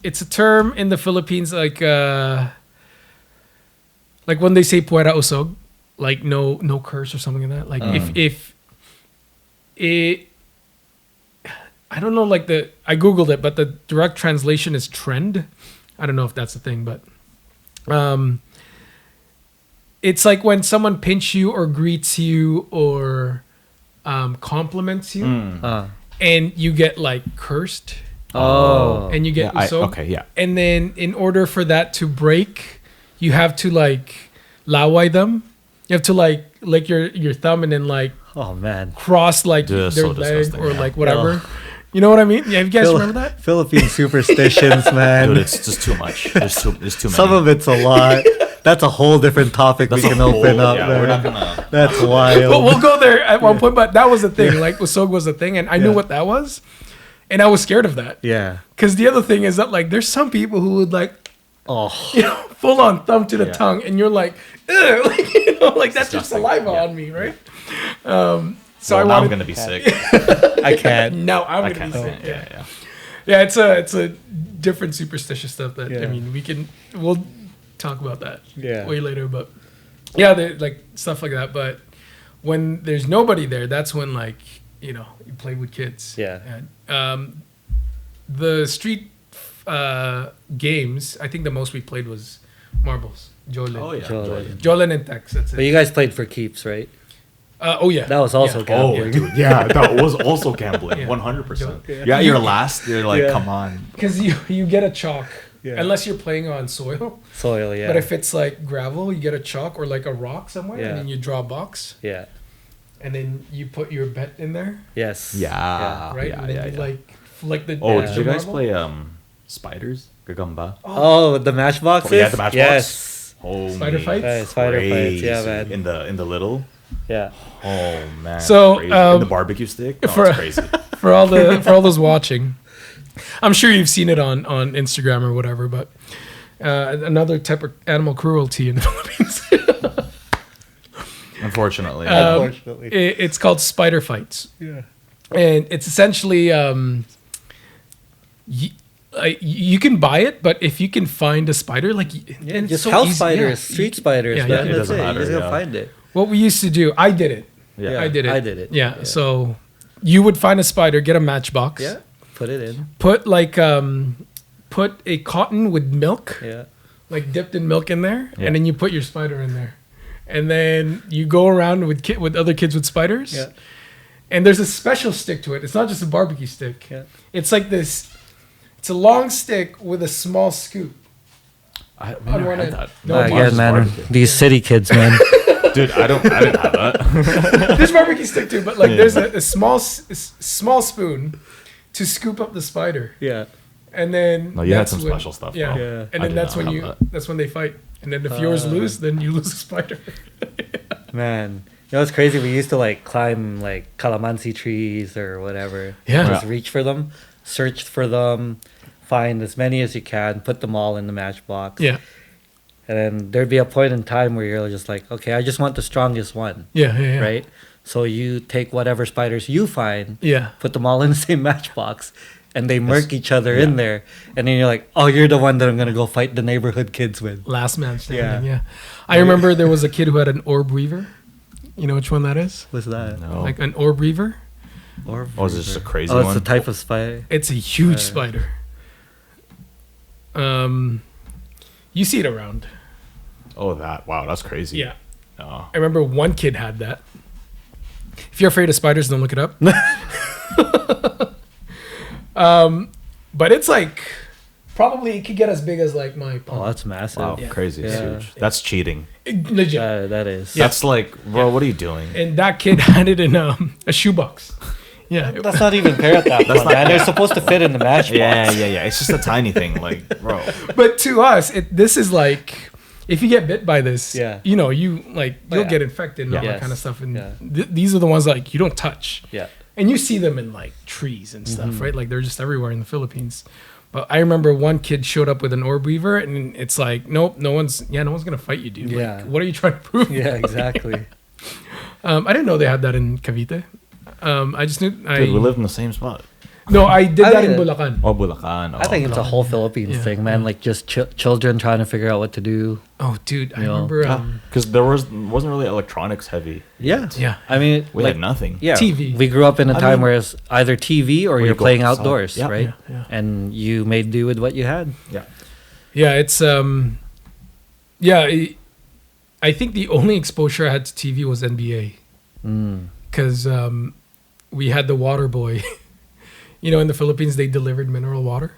it's a term in the Philippines like when they say puera usog, like no curse or something like that. Like if it, I don't know, like I googled it, but the direct translation is trend. I don't know if that's the thing, but it's like when someone pinch you or greets you or compliments you, and you get like cursed. Oh, and you get okay, yeah. And then in order for that to break, you have to like laway them. You have to like lick your thumb and then like oh man, cross like Dude, their so leg or like whatever. Oh. You know what I mean? Yeah, you guys remember that? Philippine superstitions, man. Dude, it's just too much. There's too many. Some of it's a lot. That's a whole different topic we can open up. Yeah, man. we're not gonna. That's wild. But we'll go there at one point. But that was the thing. Like usog was the thing, and I knew what that was, and I was scared of that. Yeah. Because the other thing is that like there's some people who would like, full on thumb to the tongue, and you're like, ugh, like like that's just saliva on me, right? So well, I'm gonna be sick. I can't. No, I'm gonna be sick. Yeah. It's a different superstitious stuff that I mean we'll talk about that way later, but yeah, like stuff like that. But when there's nobody there, that's when like you play with kids. Yeah. And, the street games, I think the most we played was marbles, Jolen. Oh yeah, Jolen and Tex. That's it. But you guys played for keeps, right? Oh yeah, that was also gambling. Oh, dude, yeah, that was also gambling. 100%. Yeah, you're last. You're like, come on. Because you get a chalk unless you're playing on soil. Soil, yeah. But if it's like gravel, you get a chalk or like a rock somewhere, and then you draw a box. Yeah. And then you put your bet in there. Yes. Yeah. Right. Yeah, and then you like the. Oh, did you guys play spiders? Gagamba. Oh, the matchboxes. Yeah, the matchbox. Yes. Oh, spider fights. Spider fights. Yeah, man. In the little. Yeah. Oh man. So in the barbecue stick. Oh, for, that's crazy. for all those watching, I'm sure you've seen it on Instagram or whatever. But another type of animal cruelty in the Philippines. Unfortunately. It's called spider fights. Yeah. And it's essentially you can buy it, but if you can find a spider, like just house spiders, street spiders, man. It doesn't matter. You just gotta find it. What we used to do, I did it. Yeah. I did it. Yeah. Yeah. So you would find a spider, get a matchbox. Yeah. Put it in. Put put a cotton with milk. Yeah. Like dipped in milk in there, and then you put your spider in there, and then you go around with other kids with spiders. Yeah. And there's a special stick to it. It's not just a barbecue stick. Yeah. It's like this. It's a long stick with a small scoop. I never had that. Again, man, these city kids, man. Dude, I didn't have that. There's barbecue stick too, but like there's a small spoon to scoop up the spider. Yeah. And then no, you had some special stuff. Yeah. Bro. Yeah. And then that's when they fight. And then if yours lose, then you lose a spider. Man, it's crazy. We used to like climb like calamansi trees or whatever. Yeah. Just reach for them, search for them, find as many as you can, put them all in the matchbox. Yeah. And then there'd be a point in time where you're just like, okay, I just want the strongest one. Yeah. Right? So you take whatever spiders you find, put them all in the same matchbox, and they murk each other in there. And then you're like, oh, you're the one that I'm going to go fight the neighborhood kids with. Last man standing, yeah. I remember there was a kid who had an orb weaver. You know which one that is? What's that? No. Like an orb weaver? Oh, is this just a crazy one? one? Oh, it's a type of spider. It's a huge spider. You see it around. Oh, wow, that's crazy. Yeah. Oh. I remember one kid had that. If you're afraid of spiders, don't look it up. But it's like probably it could get as big as like my palm. Oh, that's massive. Wow, crazy. It's huge. That's cheating. Legit. That is. That's like, bro, what are you doing? And that kid had it in a shoebox. Yeah. That's not even fair at that point, man. They're supposed to fit in the matchbox. Yeah. It's just a tiny thing, like, bro. But to us, this is like, if you get bit by this, you'll get infected and all that kind of stuff. And these are the ones like you don't touch. Yeah. And you see them in like trees and stuff, right? Like they're just everywhere in the Philippines. But I remember one kid showed up with an orb weaver, and it's like, nope, no one's gonna fight you, dude. Yeah. Like, what are you trying to prove? Yeah, exactly. I didn't know they had that in Cavite. I just knew. Dude, we lived in the same spot. No, I did that in Bulacan. Oh, Bulacan. I think it's a whole Philippines thing, man. Like just children trying to figure out what to do. Oh, dude, I remember. Because there wasn't really electronics heavy. Yeah. Yeah. I mean, We had nothing. Yeah. TV. We grew up in a time where it's either TV or you're you go playing outside. outdoors, Yeah. right? Yeah. And you made do with what you had. Yeah. Yeah, it's I think the only exposure I had to TV was NBA. Because we had the water boy. In the Philippines, they delivered mineral water.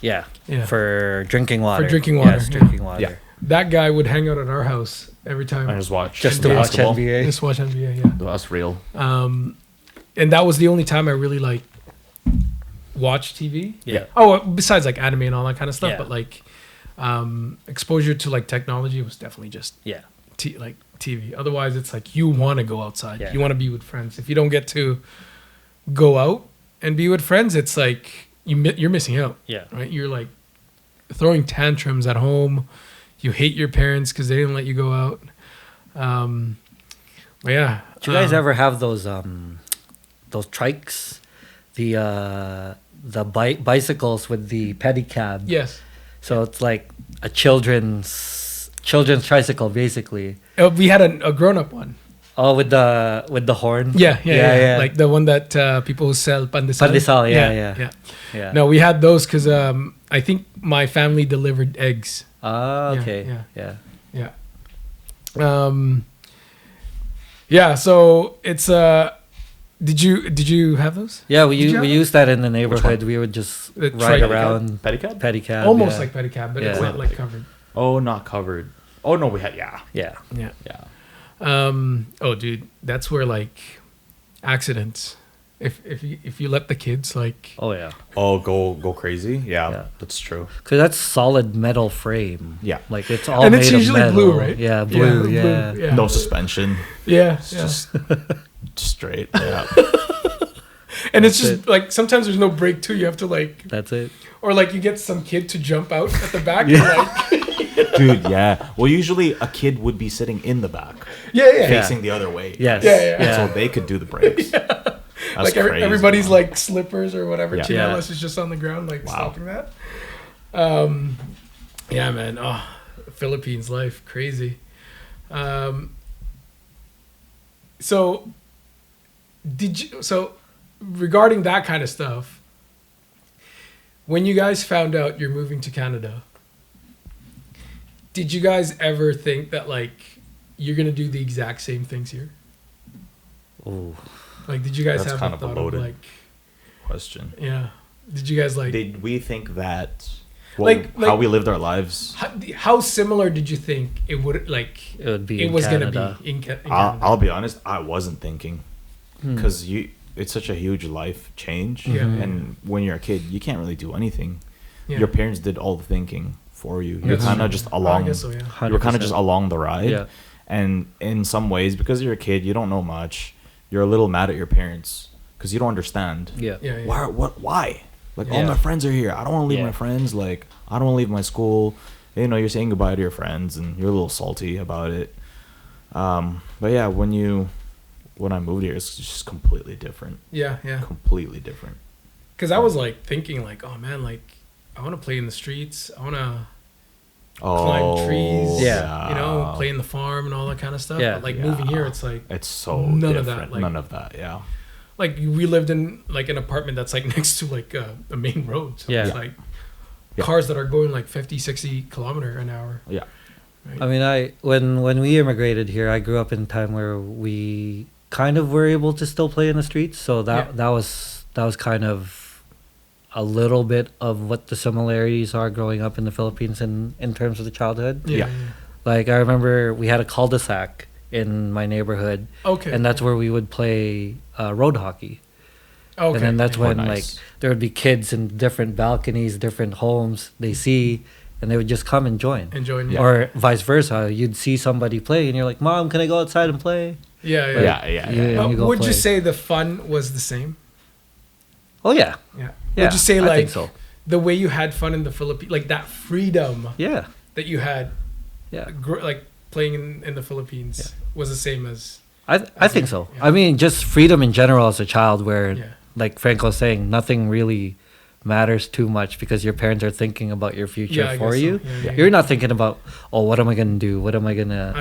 Yeah. Yeah. For drinking water. For drinking water. Yes, drinking water. Yeah. That guy would hang out at our house every time. I just watch. Just to watch basketball. NBA. Just watch NBA, yeah. That's real. And that was the only time I really like watched TV. Yeah. Oh, besides like anime and all that kind of stuff, Yeah. but like exposure to like technology was definitely just Yeah. like TV. Otherwise, it's like you want to go outside. Yeah. You want to be with friends. If you don't get to go out and be with friends, it's like you're missing out. Yeah. Right? You're like throwing tantrums at home. You hate your parents because they didn't let you go out. But yeah. Do you guys ever have those trikes, the bicycles with the pedicab? Yes. So it's like a children's tricycle, basically. We had a grown-up one. Oh, with the horn. Yeah. Like the one that people who sell pandesal. Pandesal, yeah. No, we had those because I think my family delivered eggs. Ah, okay. Yeah. Yeah. So it's Did you have those? Yeah, we Did you have used that in the neighborhood. We would just ride around pedicab. Almost like pedicab, but it's Yeah. not like covered. Oh, not covered. Oh no, we had Yeah. Oh, dude, that's where like accidents. If you let the kids like. Oh yeah. Oh, go crazy. Yeah, Yeah. that's true. Because that's solid metal frame. Yeah. Like it's all And made it's of usually metal. blue, right? Yeah, blue. Yeah. Yeah. No suspension. Yeah. It's just straight. Yeah. And it's That's just like sometimes there's no brake too. You have to like, That's it. or like you get some kid to jump out at the back. Yeah. Like, Dude, yeah. Well, usually a kid would be sitting in the back, yeah. facing the other way. Yes. Yeah. So they could do the brakes. That's Like crazy, everybody's man. like slippers or whatever. Yeah. Chinelas is just on the ground, like stopping that. Yeah, man. Oh, Philippines life, crazy. So regarding that kind of stuff, when you guys found out you're moving to Canada, did you guys ever think that like you're gonna do the exact same things here? Ooh. Like, did you guys That's have kind a of a thought loaded of like, question. yeah? Did you guys like? Did we think that Like how we lived our lives? How similar did you think it would like? It would be. It in was Canada. gonna be in Canada. I'll be honest, I wasn't thinking because it's such a huge life change, Yeah. and when you're a kid, you can't really do anything. Yeah. Your parents did all the thinking for you. You're That's kind of true. just I along. guess so, yeah. You were kind of 100%. just along the ride. Yeah. And in some ways, because you're a kid, you don't know much. You're a little mad at your parents because you don't understand. Yeah. Yeah. Why? Like, all Yeah. my friends are here. I don't want to leave Yeah. my friends. Like, I don't want to leave my school. You know, you're saying goodbye to your friends, and you're a little salty about it. But yeah, when I moved here, it's just completely different. Yeah. Completely different. Because I was like thinking like, oh man, like I want to play in the streets. I want to climb trees. Yeah. You know, play in the farm and all that kind of stuff. Yeah. But like moving here, it's like It's so None of different. that, like- None of that. Yeah. like we lived in like an apartment that's like next to like a main road. So Yeah. it's like Yeah. cars that are going like 50, 60 kilometer an hour. Yeah. Right? I mean, when we immigrated here, I grew up in a time where we kind of were able to still play in the streets. So that was kind of a little bit of what the similarities are growing up in the Philippines in terms of the childhood. yeah. Like I remember we had a cul-de-sac in my neighborhood, Okay. and that's where we would play road hockey. okay. And then that's Oh, when nice. like there would be kids in different balconies, different homes they see, and they would just come and join. enjoying. Or vice versa, you'd see somebody play, and you're like, "Mom, can I go outside and play?" Yeah. Yeah, you go Would play. you say the fun was the same? Oh yeah, Yeah. yeah. Would you say I like think so. the way you had fun in the Philippines, like that freedom that you had, like playing in the Philippines was the same as. I think so. Yeah. I mean, just freedom in general as a child, where like Franco was saying, nothing really matters too much because your parents are thinking about your future for you. So. You're not thinking about, oh, what am I gonna do? What am I gonna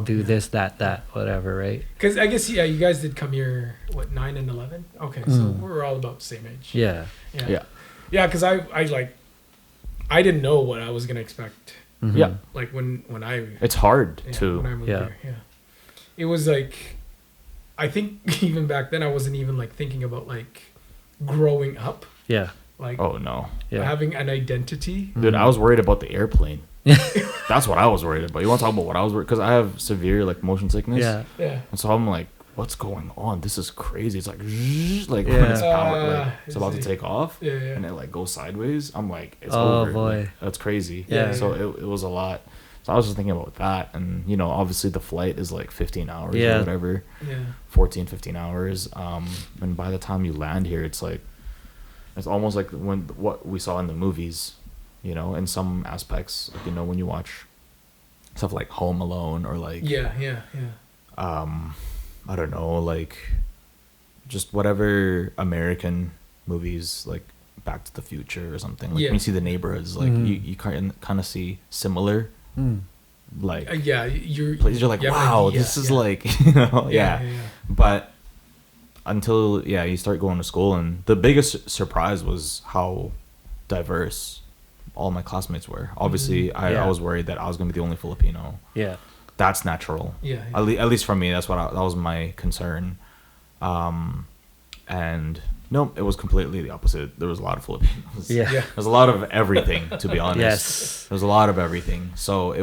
do? This, that, whatever, right? Because I guess you guys did come here 9 and 11. Okay, so we're all about the same age. Yeah. Because I didn't know what I was gonna expect. Mm-hmm. Yeah, like when I. It's hard to. When I moved here, it was like, I think even back then I wasn't even like thinking about like growing up. Yeah. Like, oh no, having an identity. Dude, I was worried about the airplane. That's what I was worried about. You want to talk about what I was worried, because I have severe like motion sickness. Yeah. And so I'm like, what's going on? This is crazy. It's like when it's power, it's about to take off, and it like goes sideways. I'm like, it's over. Oh boy, like, that's crazy. Yeah. So it was a lot. So I was just thinking about that, and obviously the flight is like 15 hours or whatever. Yeah. 15 hours. And by the time you land here, it's like. It's almost like what we saw in the movies, in some aspects, like, when you watch stuff like Home Alone or like I don't know, like just whatever American movies, like Back to the Future or something. Like when you see the neighborhoods, like you kind of see similar, like you're like, wow, this is like but. Until you start going to school, and the biggest surprise was how diverse all my classmates were. Obviously, I was worried that I was going to be the only Filipino. Yeah, that's natural. Yeah, at least for me, that was my concern. And no, it was completely the opposite. There was a lot of Filipinos. Yeah, there's a lot of everything. To be honest, yes, there's a lot of everything. So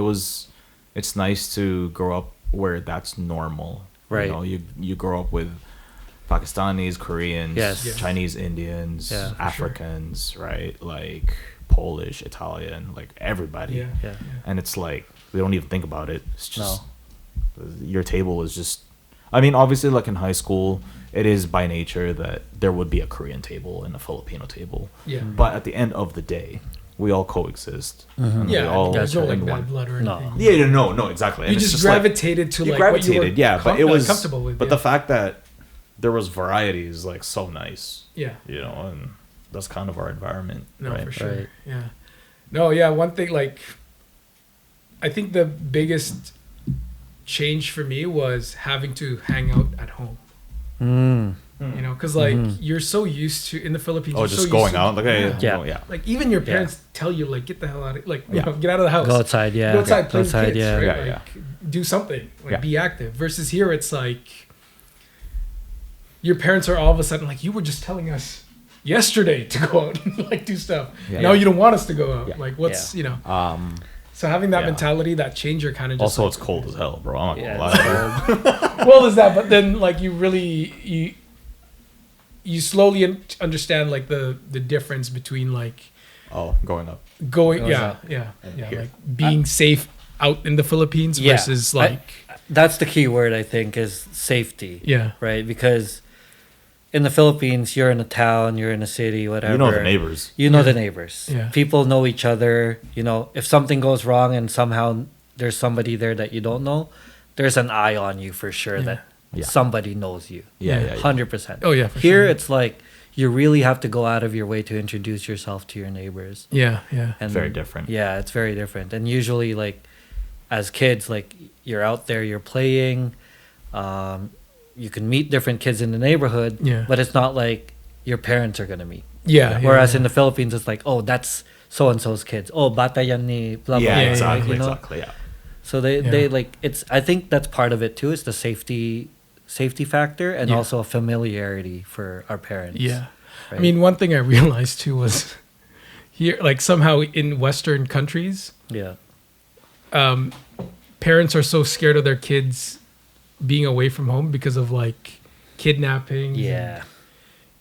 it's nice to grow up where that's normal. Right. You grow up with Pakistanis, Koreans, Chinese, Indians, Africans, right? Like Polish, Italian, like everybody. Yeah. And it's like, we don't even think about it. It's just, your table is just, I mean, obviously like in high school, it is by nature that there would be a Korean table and a Filipino table. Yeah. But at the end of the day, we all coexist. Mm-hmm. There's no like bad blood or anything. Yeah, no, exactly. You just gravitated to like what you were but it was comfortable with. But the fact that there was variety is like so nice. Yeah. And that's kind of our environment. No, right? for sure. Right. Yeah. No, one thing, like, I think the biggest change for me was having to hang out at home. Because like you're so used to in the Philippines. Oh, just going out, like like even your parents tell you like get the hell out of get out of the house. Go outside, Go outside, play with kids, right? Yeah. Do something, like be active. Versus here, it's like your parents are all of a sudden like, you were just telling us yesterday to go out and like do stuff. Now you don't want us to go out. Like what's so having that mentality, that change, you're kind of just also like, it's cold as hell, bro. I'm not gonna lie. Well, is that? But then like you really you slowly understand like the difference between like going up, like being safe out in the Philippines versus like that's the key word, I think, is safety. Yeah. Right? Because in the Philippines, you're in a town, you're in a city, whatever. You know the neighbors. The neighbors. Yeah. People know each other. If something goes wrong and somehow there's somebody there that you don't know, there's an eye on you for sure that somebody knows you. 100%. Oh, yeah. Here, it's like you really have to go out of your way to introduce yourself to your neighbors. Yeah. And very different. Yeah, it's very different. And usually, like, as kids, like, you're out there, you're playing. You can meet different kids in the neighborhood, but it's not like your parents are going to meet. Yeah. Whereas in the Philippines, it's like, oh, that's so-and-so's kids. Oh, bata yan ni blah, blah, blah. Exactly, exactly. So they like, it's, I think that's part of it too, is the safety factor and also a familiarity for our parents. Yeah. Right? I mean, one thing I realized too was here, like somehow in Western countries, parents are so scared of their kids being away from home because of like kidnapping,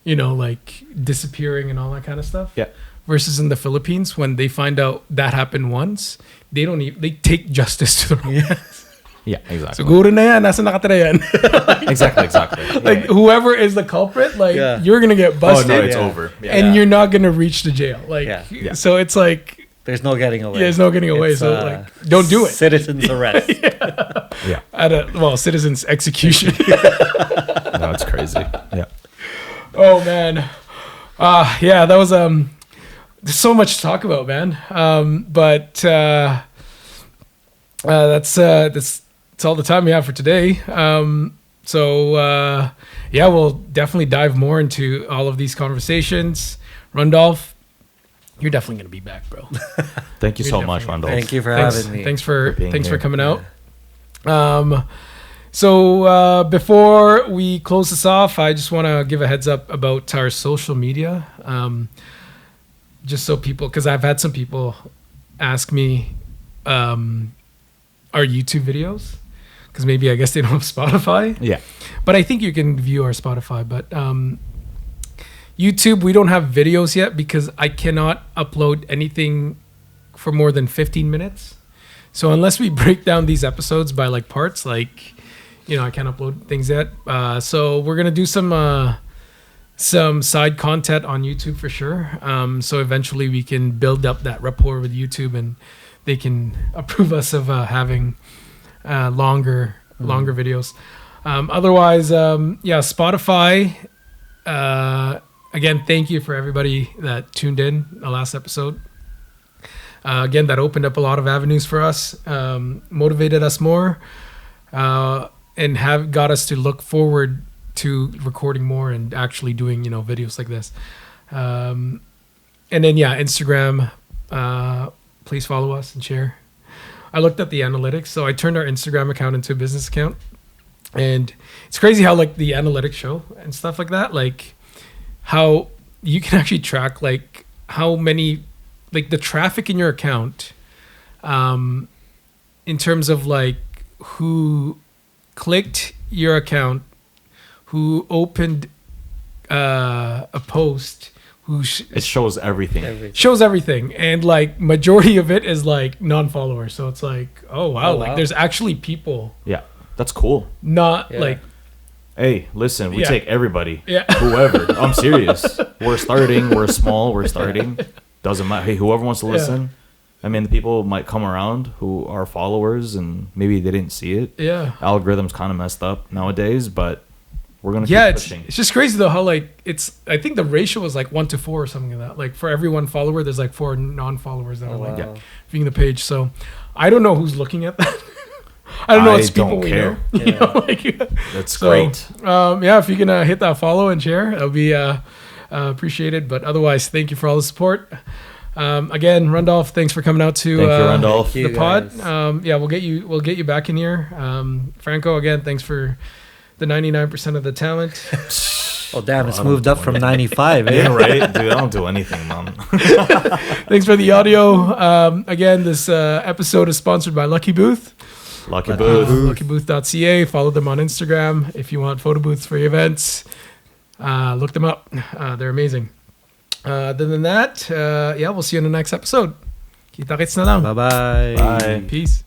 like disappearing and all that kind of stuff. Yeah. Versus in the Philippines, when they find out that happened once, they take justice to their own hands. Yeah, exactly. Siguro na yan, nasa nakatira yan. Exactly. Like whoever is the culprit, like you're gonna get busted. Oh no, it's over. Yeah. And you're not gonna reach the jail. Like so it's like there's no getting away. Yeah, there's no getting away. So like don't do it. Citizens arrest. Citizens execution. No, it's crazy. Yeah. Oh man. That was there's so much to talk about, man. But that's all the time we have for today. We'll definitely dive more into all of these conversations. Rundolph, you're definitely gonna be back, bro. Thank you so much, Rundolph. Thanks for having me. Thanks for coming out. So before we close this off, I just want to give a heads up about our social media. Just so people, because I've had some people ask me our YouTube videos, because maybe I guess they don't have Spotify. Yeah. But I think you can view our Spotify. But YouTube, we don't have videos yet because I cannot upload anything for more than 15 minutes. So unless we break down these episodes by like parts, like, I can't upload things yet. So we're going to do some side content on YouTube for sure. So eventually we can build up that rapport with YouTube and they can approve us of having longer videos. Otherwise, Spotify. Again, thank you for everybody that tuned in the last episode. Again, that opened up a lot of avenues for us, motivated us more, and have got us to look forward to recording more and actually doing, videos like this. And then, Instagram, please follow us and share. I looked at the analytics. So I turned our Instagram account into a business account. And it's crazy how like the analytics show and stuff like that, like how you can actually track like how many, like the traffic in your account, in terms of like who clicked your account, who opened a post, it shows everything. Shows everything, and like majority of it is like non-followers. So it's like, oh wow, like there's actually people. Yeah, that's cool. Like, hey, listen, we take everybody. Yeah, whoever. I'm serious. We're starting. We're small. We're starting. Doesn't matter. Hey, whoever wants to listen. I mean, the people might come around who are followers and maybe they didn't see it. Yeah, algorithms kind of messed up nowadays, but we're gonna keep pushing. It's just crazy though how like I think the ratio is like 1-4 or something like that. Like for every one follower, there's like 4 non-followers that are viewing the page. So I don't know who's looking at that. I don't know. It's people we know. That's great. If you can hit that follow and share, that'll be appreciated. But otherwise, thank you for all the support. Again, Rundolph, thanks for coming out to the pod. We'll get you back in here. Franco, again, thanks for the 99% of the talent. Oh damn, it's moved up from 95. Yeah, right, dude. I don't do anything, man. Thanks for the audio. Again, this episode is sponsored by Lucky Booth. Lucky Booth. Luckybooth.ca. Follow them on Instagram if you want photo booths for your events. Look them up. They're amazing. Other than that, we'll see you in the next episode. Kita-kits na lang. Bye-bye. Bye. Peace.